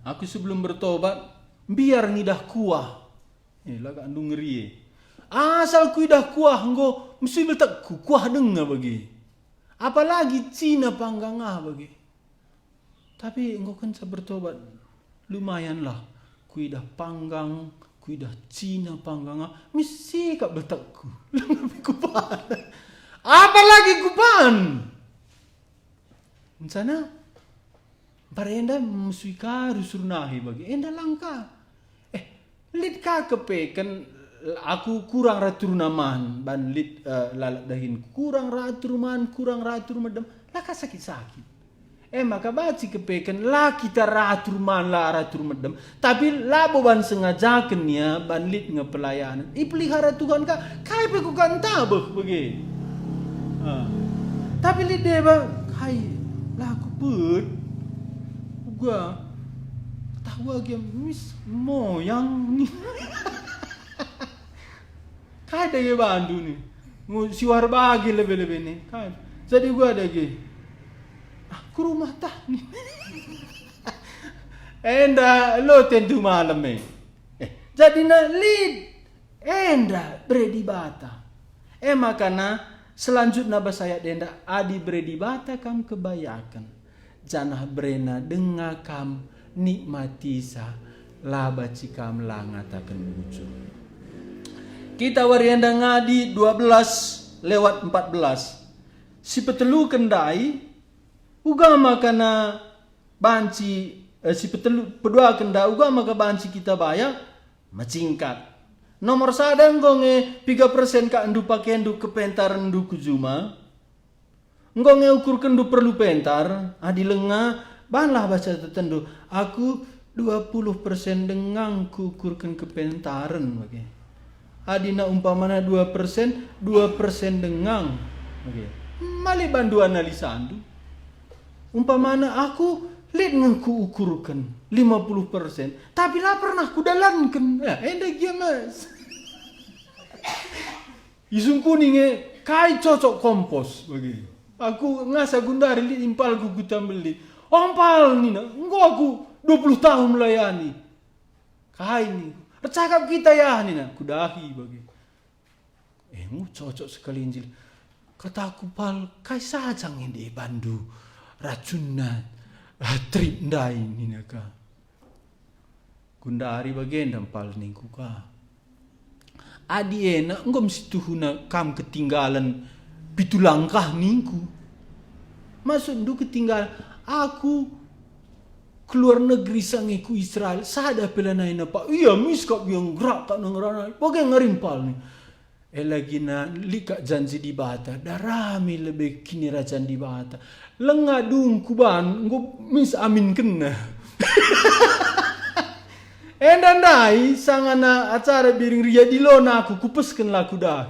Aku sebelum bertobat biar nidah kuah. Laga andung ngeri. Asal ku dah kuah engko mesti betak kuah dengar bagi. Apalagi Cina panggang bagi. Tapi engko kan saya bertobat lumayan lah. Ku dah panggang, ku dah Cina panggang mesti kak betakku. Kupan. Apalagi kupan. Sana parenda musika rusurnahi bagi enda langka. Lid ka kepekan aku kurang ratur naman ban lid lalak dahin kurang ratur madam laka sakit-sakit. Maka baci kepekan lah kita ratur madam tapi labo ban sengajakan ya ban lid ngepelayanan. Ipelihara Tuhan ka kai pe ku kan tabeh bagi. Tapi lid deba kai lah aku put gua tahu lagi mis moyang ni. Kai dah ke bandu ni. Siwar bagi lebih-lebih ni. Kai. Jadi gua ada ke. Aku rumah tah ni. Enda lo tentu malam ni. Jadi na lid. Enda bredi bata. Makana selanjutnya basayat enda adi bredi bata kam kebayakan. Janah brena dengar kam nikmatisa laba cikam langatakan lucu. Kita warianda ngadi 12:14. Si petelu kendai ugama kana banci si petelu pedua kendai ugama ka banci kita bayar macingkat. Nomor sada ngonge 3% ka endu pakai endu kepentar endu kujuma. Ngonge ukur kendu perlu pentar. Adi lenga banlah baca tertendu. Aku 20% dengan kukurkan kepentaran bagi. Adi na umpamana 2%, 2% dengan bagi. Mali bandu analisa andu. Umpamana aku lihat ngaku ukurkan 50%, tapi lah pernah ku dalankan. Ya, enda dia mas. Isung kuninge kai cocok kompos bagi. Aku ngasa gundari li impal ku beli. Ompal ni na, engko aku 20 tahun melayani. Kai ni. Recakap kita ya ni na, kudahi bagi. Cocok sekali Injil. Kataku pal kai sajang ini bandu racunat trip ndai ni naka. Gundari bagian pal ningku ka. Adi enak engko mesti tuhuna kam ketinggalan pitu langkah ningku. Maksud ndu ketinggalan aku keluar negeri sangiku Israel sada pelanai na pak. Iya mis kap yang gerak tak ngerana. Bagai ngarimpal ni. Lagi na lika janji di bata. Darami lebih kini rajan di bata. Lengadung kuban nggo mis amin kena. Endandai sangana acara biring ria di lona aku kupesken laku dah.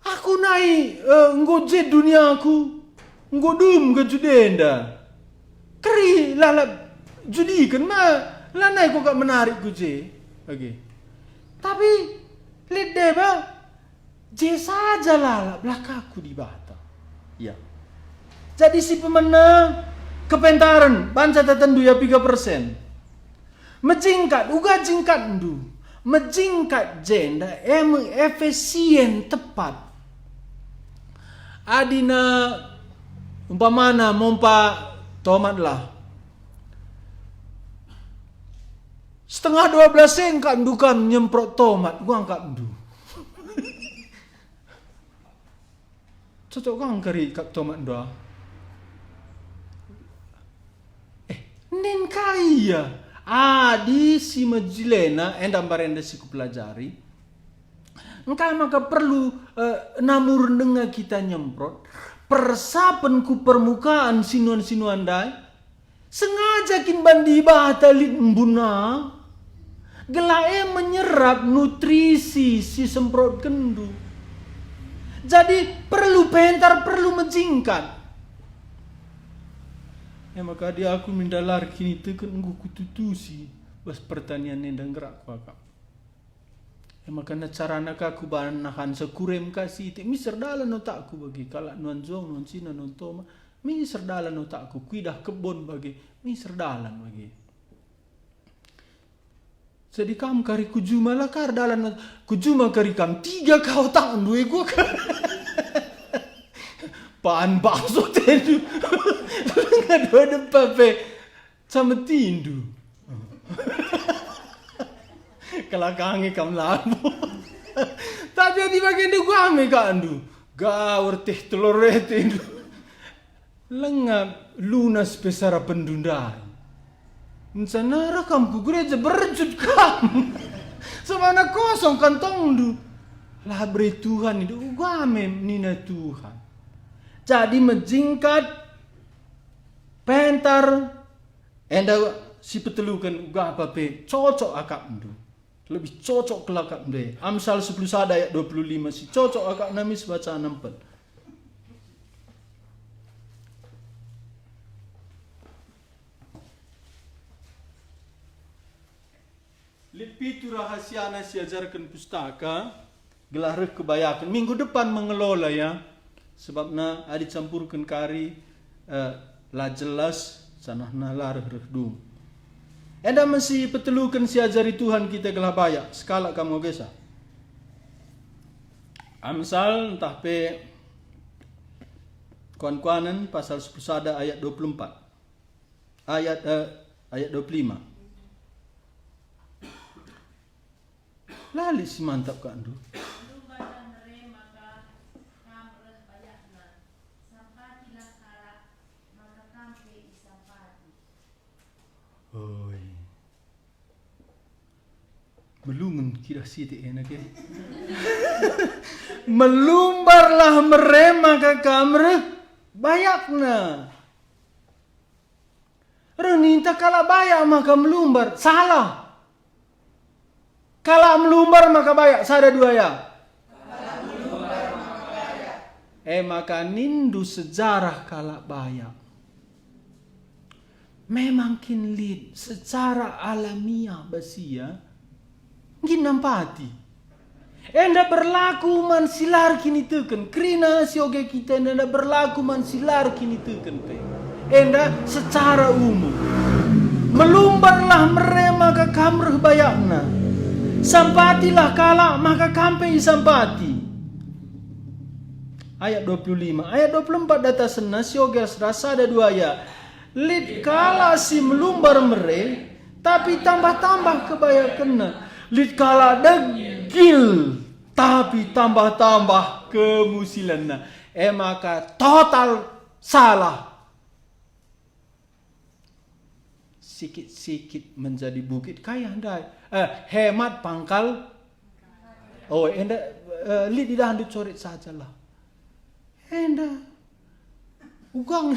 Aku nai nggo jet dunia aku. Nggo dum ke judenda. Keri lalap judi kan ma lanai kok gak menarik ku je. Oke. Tapi lihat deh ba. Je saja lalap belakaku di bata. Ya. Jadi si pemenang kepentaran banca tertentu ya 3%. Mejingkat, uga jingkat ndu. Mejingkat jenda efisien tepat. Adina umpamana mompa tomat lah. Setengah 12 sengkat ndu kan nyemprot tomat, gua angkat ndu. Cocok kan kari kap tomat ndu. Nen kaya. Di si majilena endam barenda si kupelajari. Engkau maka perlu namur dengar kita nyemprot. Persapen ku permukaan sinuan-sinuan dai. Sengaja kin bandi batalit embuna. Gelae menyerap nutrisi si semprot kendu. Jadi perlu pentar, perlu menjingkat. Maka dia aku mendalar kini tekan enggu kututusi bas pertanian nendang gerak kakak. Maka na carana aku banahan sekurem kasih ti miser dalan otakku bagi kalak nuan zong nuan cina nuan toma miser dalan otakku kuidah kebon bagi miser dalan bagi. Jadi kam kari kujuma lah kar dalan kujuma kari kam 3 kau tak dua gua kan. Paan bakso tendu. Dua depan pe sama tindu. Kelakangi kam labu. Tapi di bagian du kami kandu. Gaur teh telur tindu. Lengap lunas pesara pendundai. Nsanara kampu gereja berjut kam. Semana kosong kantong du. Lah beri Tuhan itu ugame nina Tuhan. Jadi menjingkat pentar enda si petelukan uga apa pe cocok akak ndu. Lebih cocok kelakak ndu. Amsal 11 ayat 25 si cocok akak namis baca 64. Lipitu rahasiana si ajarkan pustaka gelar kebayakan minggu depan mengelola ya. Sebabna adi campurkan kari lah jelas sanahna lareh redum. Enda masih petelukan si ajari Tuhan kita gelah bayak skala kamu gesa. Amsal entah pe kuan-kuanan pasal 11 ayat 24. Ayat 25. Lali si mantap kan tu. Oi. Belum kira sitik enak ya. Melumbarlah merema ke kamera bayakna. Renita kala bayak maka melumbar. Salah. Kala melumbar maka bayak. Sada dua ya. Maka nindu sejarah kala bayak. Memang kinlit secara alamiah basia. Ngin nampati. Enda berlaku man silar kini teken. Krina sioge kita enda berlaku man silar kini teken pe. Enda secara umum. Melumbarlah merema ke kamreh bayakna. Sampatilah kala maka kampe sampati. Ayat 25. Ayat 24 data sena sioge rasa ada dua ayat. Lid kala si melumbar mere, tapi tambah-tambah kebaya kena. Lid kala degil, tapi tambah-tambah kemusilan. Maka total salah. Sikit-sikit menjadi bukit kaya ndai. Hemat pangkal. Oh, enda lid dah handuk coret sajalah. Enda ugang.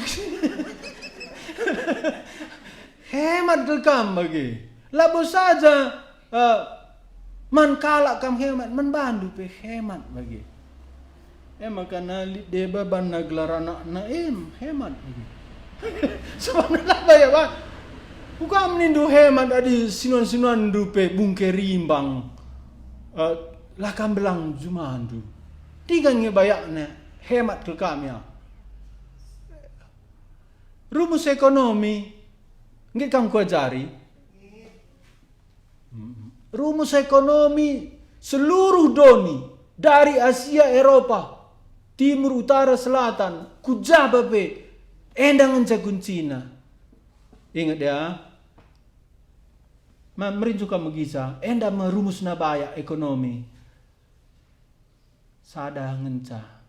Hemat dekam bagi. Labo saja man kalak kam hemat, man bandu pe hemat bagi. Makana deba ban naglar anak na hemat bagi. Sebenarnya apa ya Pak? Bukan menindu hemat adi sinuan-sinuan dupe bungke rimbang. Lakam belang jumandu. Tiga ngebayaknya hemat ke kami ya. Rumus ekonomi nggak kamu kuajari. Rumus ekonomi seluruh doni dari Asia, Eropa, Timur, Utara, Selatan, kujaba pe endang jagun Cina. Ingat ya. Merincu kamu gisa, enda merumus nabaya ekonomi. Sada ngenca.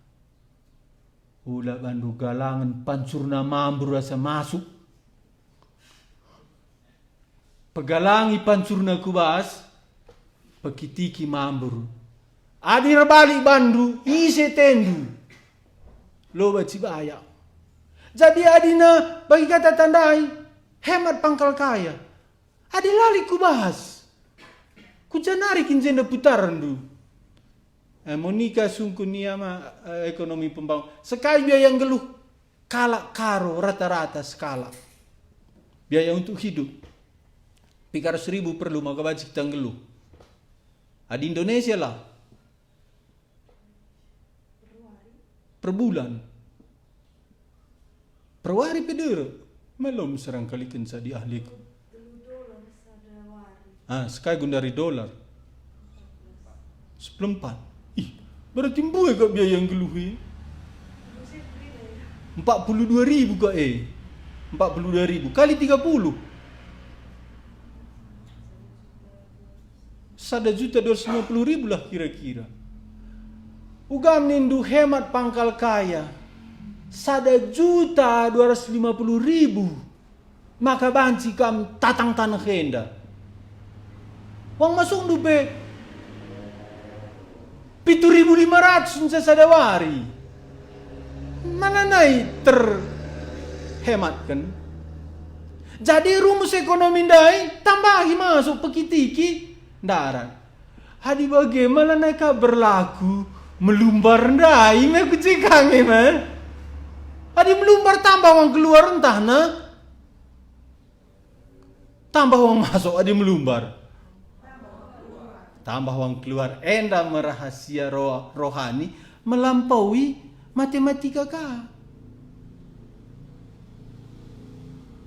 Ula bandu galangan pancurna mambur rasa masuk. Pegalangi pancurna kubas. Pekitiki mambur. Adir balik bandu. Ise tendu. Loba cibaya. Jadi adina bagi kata tandai. Hemat pangkal kaya. Adi lali kubahas. Kujanari kinjenda putaran du. Monika sungku niama ekonomi pembangunan. Sekali biaya yang geluh kalak karo rata-rata skala. Biaya untuk hidup. Pikar 1.000 perlu maka baca kita geluh. Di Indonesia lah. Per bulan. Per hari pedera. Melom serang kali kensa di ahliku. Sekali gundari dolar. 14. Berarti mbuh kak biaya yang geluhi. 42.000 kak 42.000 kali 30. 1.250.000 lah kira-kira. Ugam nindu hemat pangkal kaya. 1.250.000. Maka banci kam tatang tanah henda. Wang masuk dupe 7.500 sadawari. Mana naik terhemat kan? Jadi rumus ekonomi dai tambahi masuk pekitiki darat. Hadi bagaimana naik berlaku melumbar dai me kucikang mah. Hadi melumbar tambah uang keluar entah na. Tambah uang masuk hadi melumbar. Tambah uang keluar, enda merahasia rohani melampaui matematika kah?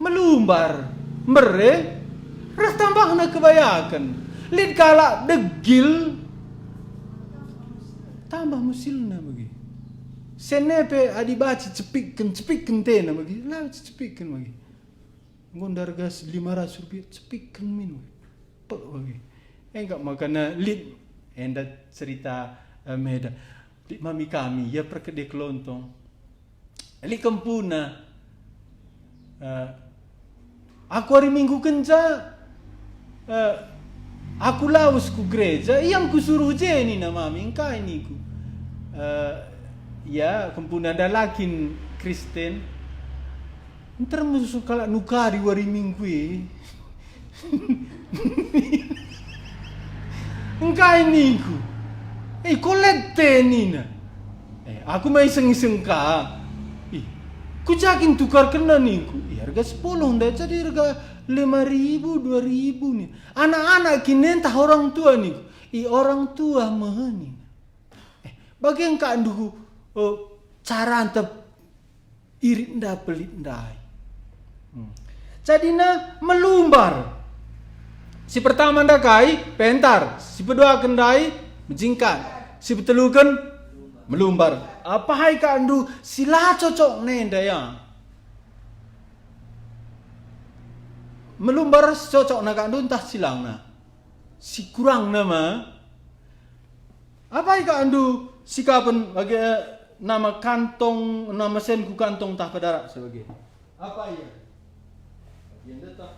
Melumbar, ras tambah na kebayakan. Lid kala degil, tambah musilna bagi. Senepe adibaci cepikkan tena bagi, lah cepikkan bagi. Gondar gas 500 rupiah cepikkan minum, pak bagi. Enggak makana lid enda cerita meda lid mami kami ya perkede kelontong lid kempuna aku hari minggu kenca Aku laus ku gereja, yang kusuruh jeni na mami, engkai niku. Ya, kempunan ada lakin Kristen. Ntar musuh kalak nukari wari minggu engkai niku. Kolekte nina. Aku mai iseng-iseng ka. Ku jakin tukar kena niku. Harga 10 ndak jadi harga 5.000, 2.000 nih. Anak-anak kini entah orang tua nih. Orang tua mahani. Bagian kak duku cara antep irit nda pelit ndai. Jadi melumbar. Si pertama ndakai pentar, si kedua kendai menjingkat, si petelukan melumbar. Apa hai kak andu sila cocok nenda ya. Melumbar cocok na kak andu entah silang na. Si kurang nama. Apa hai kak andu sikapan bagi nama kantong, nama senku kantong tah padarak sebagai. Apa ya? Yang datang.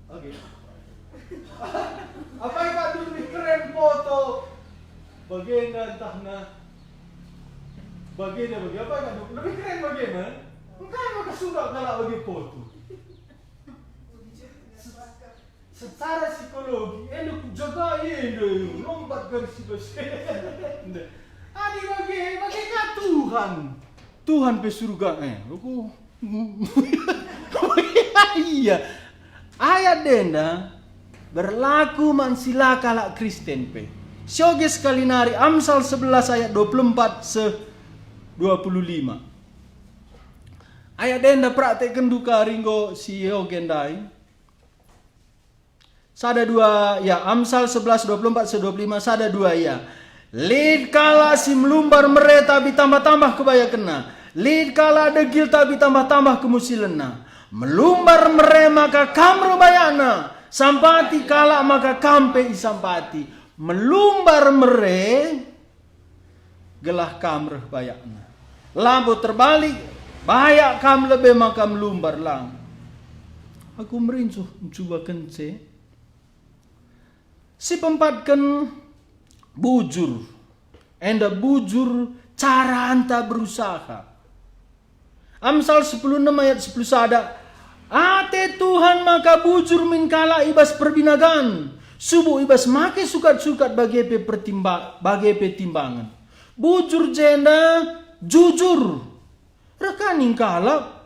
Oke. Apa yang kak lebih keren foto? Bagaimana entah na? Bagaimana apa yang kak lebih keren bagaimana? Enggak maka sudah kalau bagi foto. Secara psikologi, enak jaga ini, lompat ke situ. Adi bagi Tuhan, Tuhan pe surga aku. Iya. Ayat denda berlaku mansila kalak Kristen pe. Sioge sekali nari Amsal 11 ayat 24 25. Ayat denda praktek kenduka ringgo si gendai. Sada dua ya Amsal 11 24 25 sada dua ya. Lid kala si melumbar mere tapi tambah-tambah kebaya kena. Lid kala degil tapi tambah-tambah kemusilena. Melumbar mere maka kamro bayana. Sampati kala maka kampe isampati. Melumbar mere gelah kamreh bayana. Lampu terbalik bahaya kam lebih maka melumbar lang. Aku merincuh mencoba kence. Si pempatkan bujur. Enda bujur cara anta berusaha. Amsal 10:6 ayat 10 sada. Ate Tuhan maka bujur min kala ibas perbinagan. Subuh ibas make sukat-sukat bagi timbangan. Bujur jenda jujur. Rekaning kala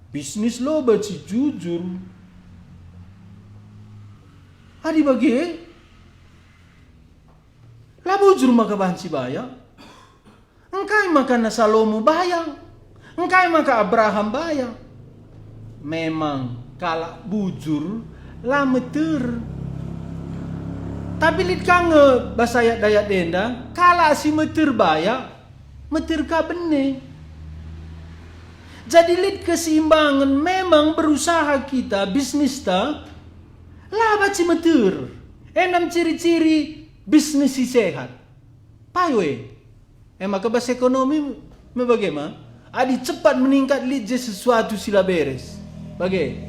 bisnis lo baci jujur. Adi bagi lah bujur maka banci bayang. Engkai maka Salomo bayang. Engkai maka Abraham bayang. Memang kalau bujur lah meter. Tapi lid kange bahasa ayat denda. Kalau si meter bayang. Meter ka bene. Jadi lid keseimbangan memang berusaha kita bisnis ta. Lah baci meter. Enam ciri-ciri bisnis si sehat. Pawe. Maka bahasa ekonomi bagaimana? Adi cepat meningkat lid je sesuatu sila beres. Bagai.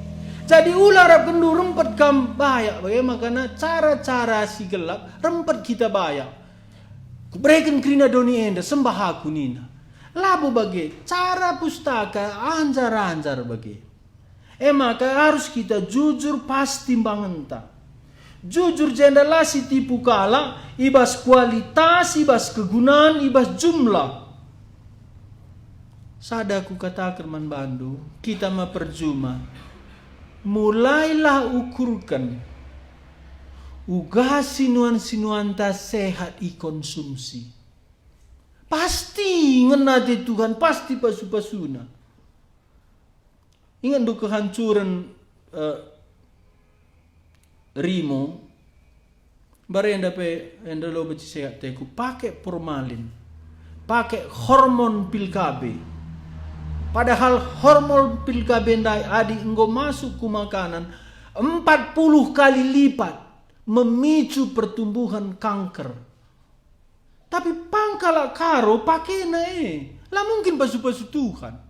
Jadi ular kendu rempet kam bayak. Bagaimana? Karena cara-cara si gelap rempet kita bayak. Kuberikan kerina doni enda sembah aku nina. Labu bagai. Cara pustaka anjar-anjar bagai. Maka harus kita jujur pas timbangan tak. Jujur jendalah si tipu kala, ibas kualitas, ibas kegunaan, ibas jumlah. Sadaku katakan man bandu, kita ma perjuma. Mulailah ukurkan. Uga sinuan-sinuan ta sehat i konsumsi. Pasti ngenati Tuhan, pasti pasu-pasuna. Ingat do kehancuran Rimo. Bare enda lo beci sehat teku pakai formalin. Pakai hormon pil KB. Padahal hormon pil KB ndai adi enggo masuk ke makanan 40 kali lipat memicu pertumbuhan kanker. Tapi pangkala karo pakai lah mungkin pasu-pasu Tuhan.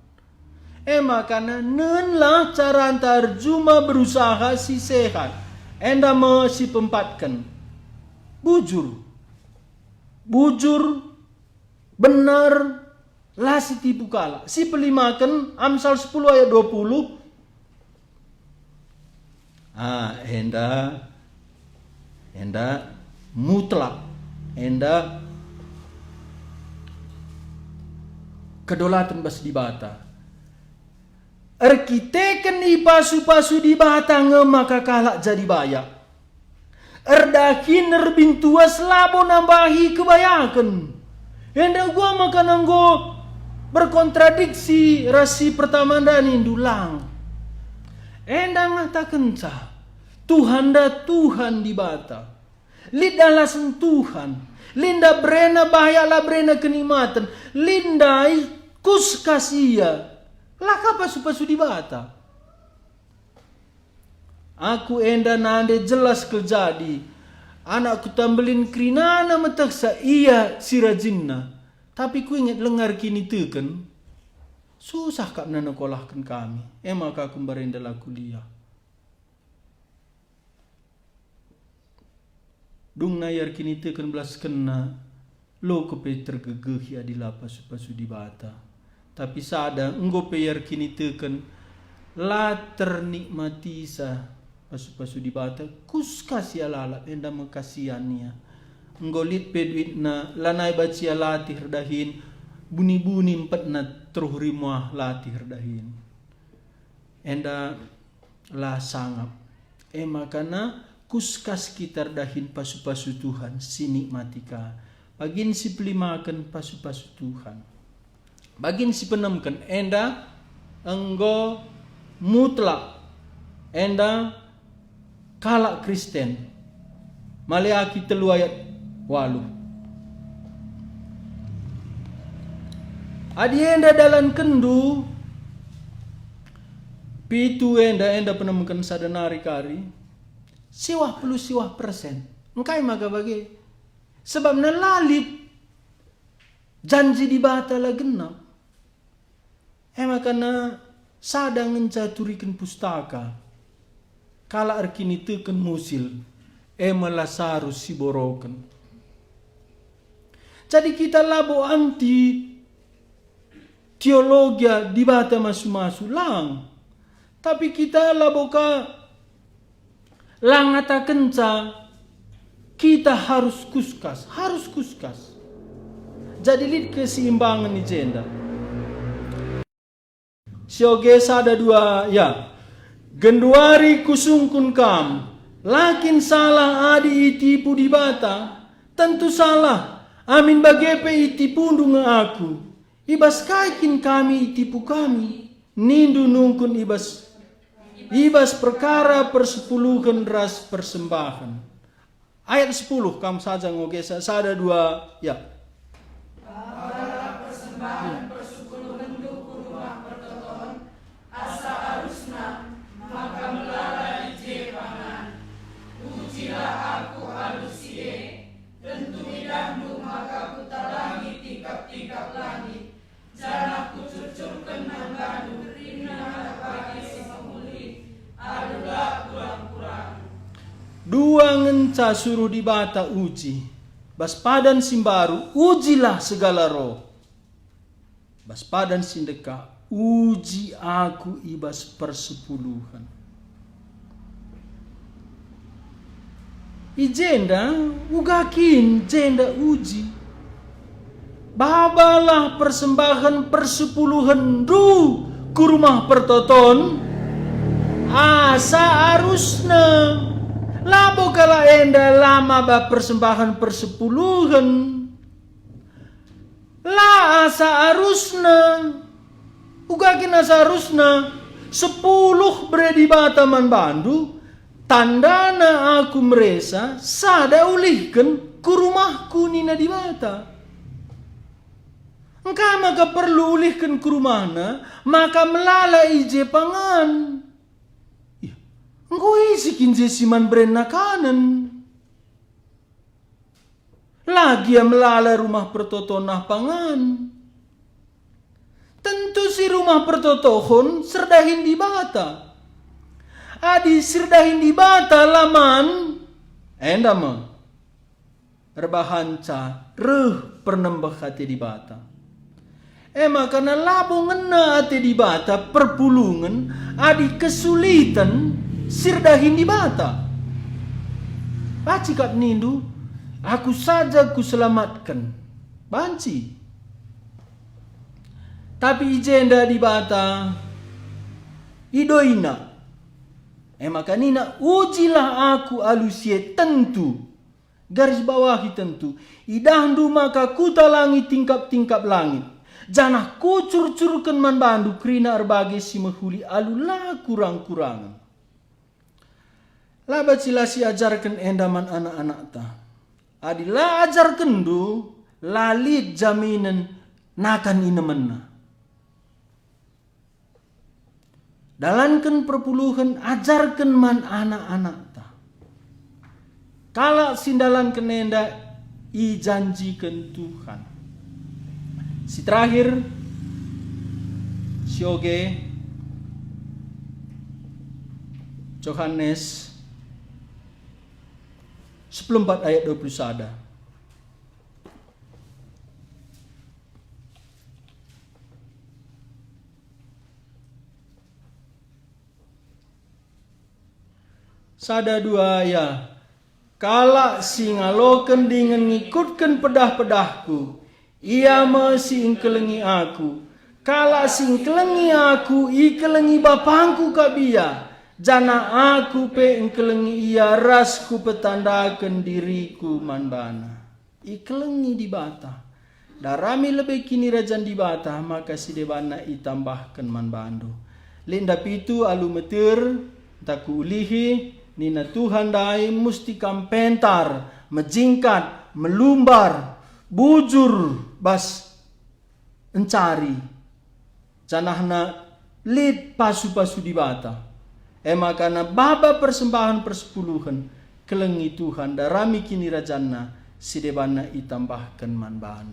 Makanya nenlah cara antar juma berusaha si sehat. enda si pempatkan. Bujur, benar, lah si tipu kala. Si pelimakan, Amsal 10 ayat 20. Enda mutlak, enda kedolatan bas di bata. Erkiteken pasu-pasu di bata maka kalak jadi bayak. Erdakin erbintua selabo nambahi kebayakan. Enda gua makan anggo berkontradiksi rasi pertama dan indulang. Enda ngata kenca Tuhan da Tuhan di bata. Linda lah sentuhan. Linda brena bahaya lah brena kenikmatan. Linda kus kasia. Laka pasu-pasu di bata. Aku enda nande jelas kejadi. Anakku tambelin krinana metaksa iya sirajinna. Tapi ku ingat lengar kini teken. Susah kak nanakolahkan kami. Maka aku berendala kuliah. Dung nayar kini teken belas kena. Lo kepe tergegeh ya di lapas pasu di bata. Tapi sadang enggo peyar kini teken. La ternikmati sa. Pasu-pasu di bata kus kasih lalap enda mengkasihannya. Nggolit peduit na lanai bacia latih herdahin buni-buni empat na teruh rimah latih herdahin. Enda lah sangap. Makana kuskas kita herdahin pasu-pasu Tuhan sinikmatika. Bagin si pelimakan pasu-pasu Tuhan. Bagin si penemkan enda enggo mutlak enda kalak Kristen. Maleaki 3 ayat 8. Adi enda dalam kendu pitu enda penemukan sadanari kari siwah puluh siwah persen. Engkai maka bagi sebab nalalit janji di bata lah genap. Makana sadang mencaturikan pustaka. Kala arkini teken musil, melasarus si boroken. Jadi kita labo anti teologi di bata masu-masu lang. Tapi kita labo ka langata kenca kita harus kuskas. Jadi lid keseimbangan ni jenda. Sioge sada 2 ya. Genduari kusungkun kam, lakin salah adi itipu di bata, tentu salah, amin bagepe itipu dunga aku, ibas kaikin kami itipu kami, nindu nungkun ibas perkara persepuluhan ras persembahan. Ayat 10 kam saja ngogesa, sada 2 ya. Persembahan persepuluhan duku rumah pertoton, asa arusna, maka melalai je pangan. Ujilah aku halusie, tentu idahmu maka kutalangi tingkap-tingkap langit. Jangan kucurcurkan nanggamu, rina bagi si pemulih, adulah kurang-kurang. 2 ngenca suruh di bata uji. Bas padan simbaru, ujilah segala roh. Bas padan sindeka, uji aku ibas persepuluhan. Ijenda ugakin jenda uji. Babalah persembahan persepuluhan ku rumah pertoton. Asa arusna. Labo kala enda lama ba persembahan persepuluhan. La asa arusna. Ugakin asa arusna 10 bredi bataman bandu, tandana aku meresa sada ulihkan ku rumahku nina di bata. Engkau maka perlu ulihkan ku rumahna, maka melala ije pangan. Engkau isikin jesiman brena kanan. Lagi yang melala rumah pertotonah pangan. Tentu si rumah pertotohon serdahin di bata. Adi sirdahin di bata laman endama rebahanca reh pernembah hati di bata. Maka na labo ngena ate di bata perpulungan adi kesulitan sirdahin di bata. Pacikap nindu, aku saja ku selamatkan. Banci. Tapi ijenda di bata idoina. Maka nina ujilah aku alusie tentu. Garis bawahi tentu. Idahdu maka kutalangi tingkap-tingkap langit. Janah kucur-curkan man bandu krina erbagi si mehuli alulah kurang-kurangan. Laba cilasi ajarkan endaman anak-anak ta. Adilah ajarkan du lalit jaminan nakan inemena. Dalankan perpuluhan ajarkan man anak-anak ta. Kala sindalan kenenda ijanjikan Tuhan. Si terakhir, si oge, Yohanes 14 ayat 21. Sada dua ya, kala singaloken dengan ngikutkan pedah-pedahku. Ia masih ingkelengi aku. Kala singkelengi aku, ikelengi bapangku kabia. Jana aku pe ingkelengi ia rasku petandakan diriku manbana. Ikelengi di bata. Darami lebih kini rajan di bata, maka si debana itambahkan manbando. Linda pitu alu metir, taku ulihi, nina Tuhan dai musti kampentar, menjingkat, melumbar, bujur bas encari janahna lid pasu-pasu di bata. Maka na baba persembahan persepuluhan kelengi Tuhan darami kini rajana sidebana itambahkan man bandu.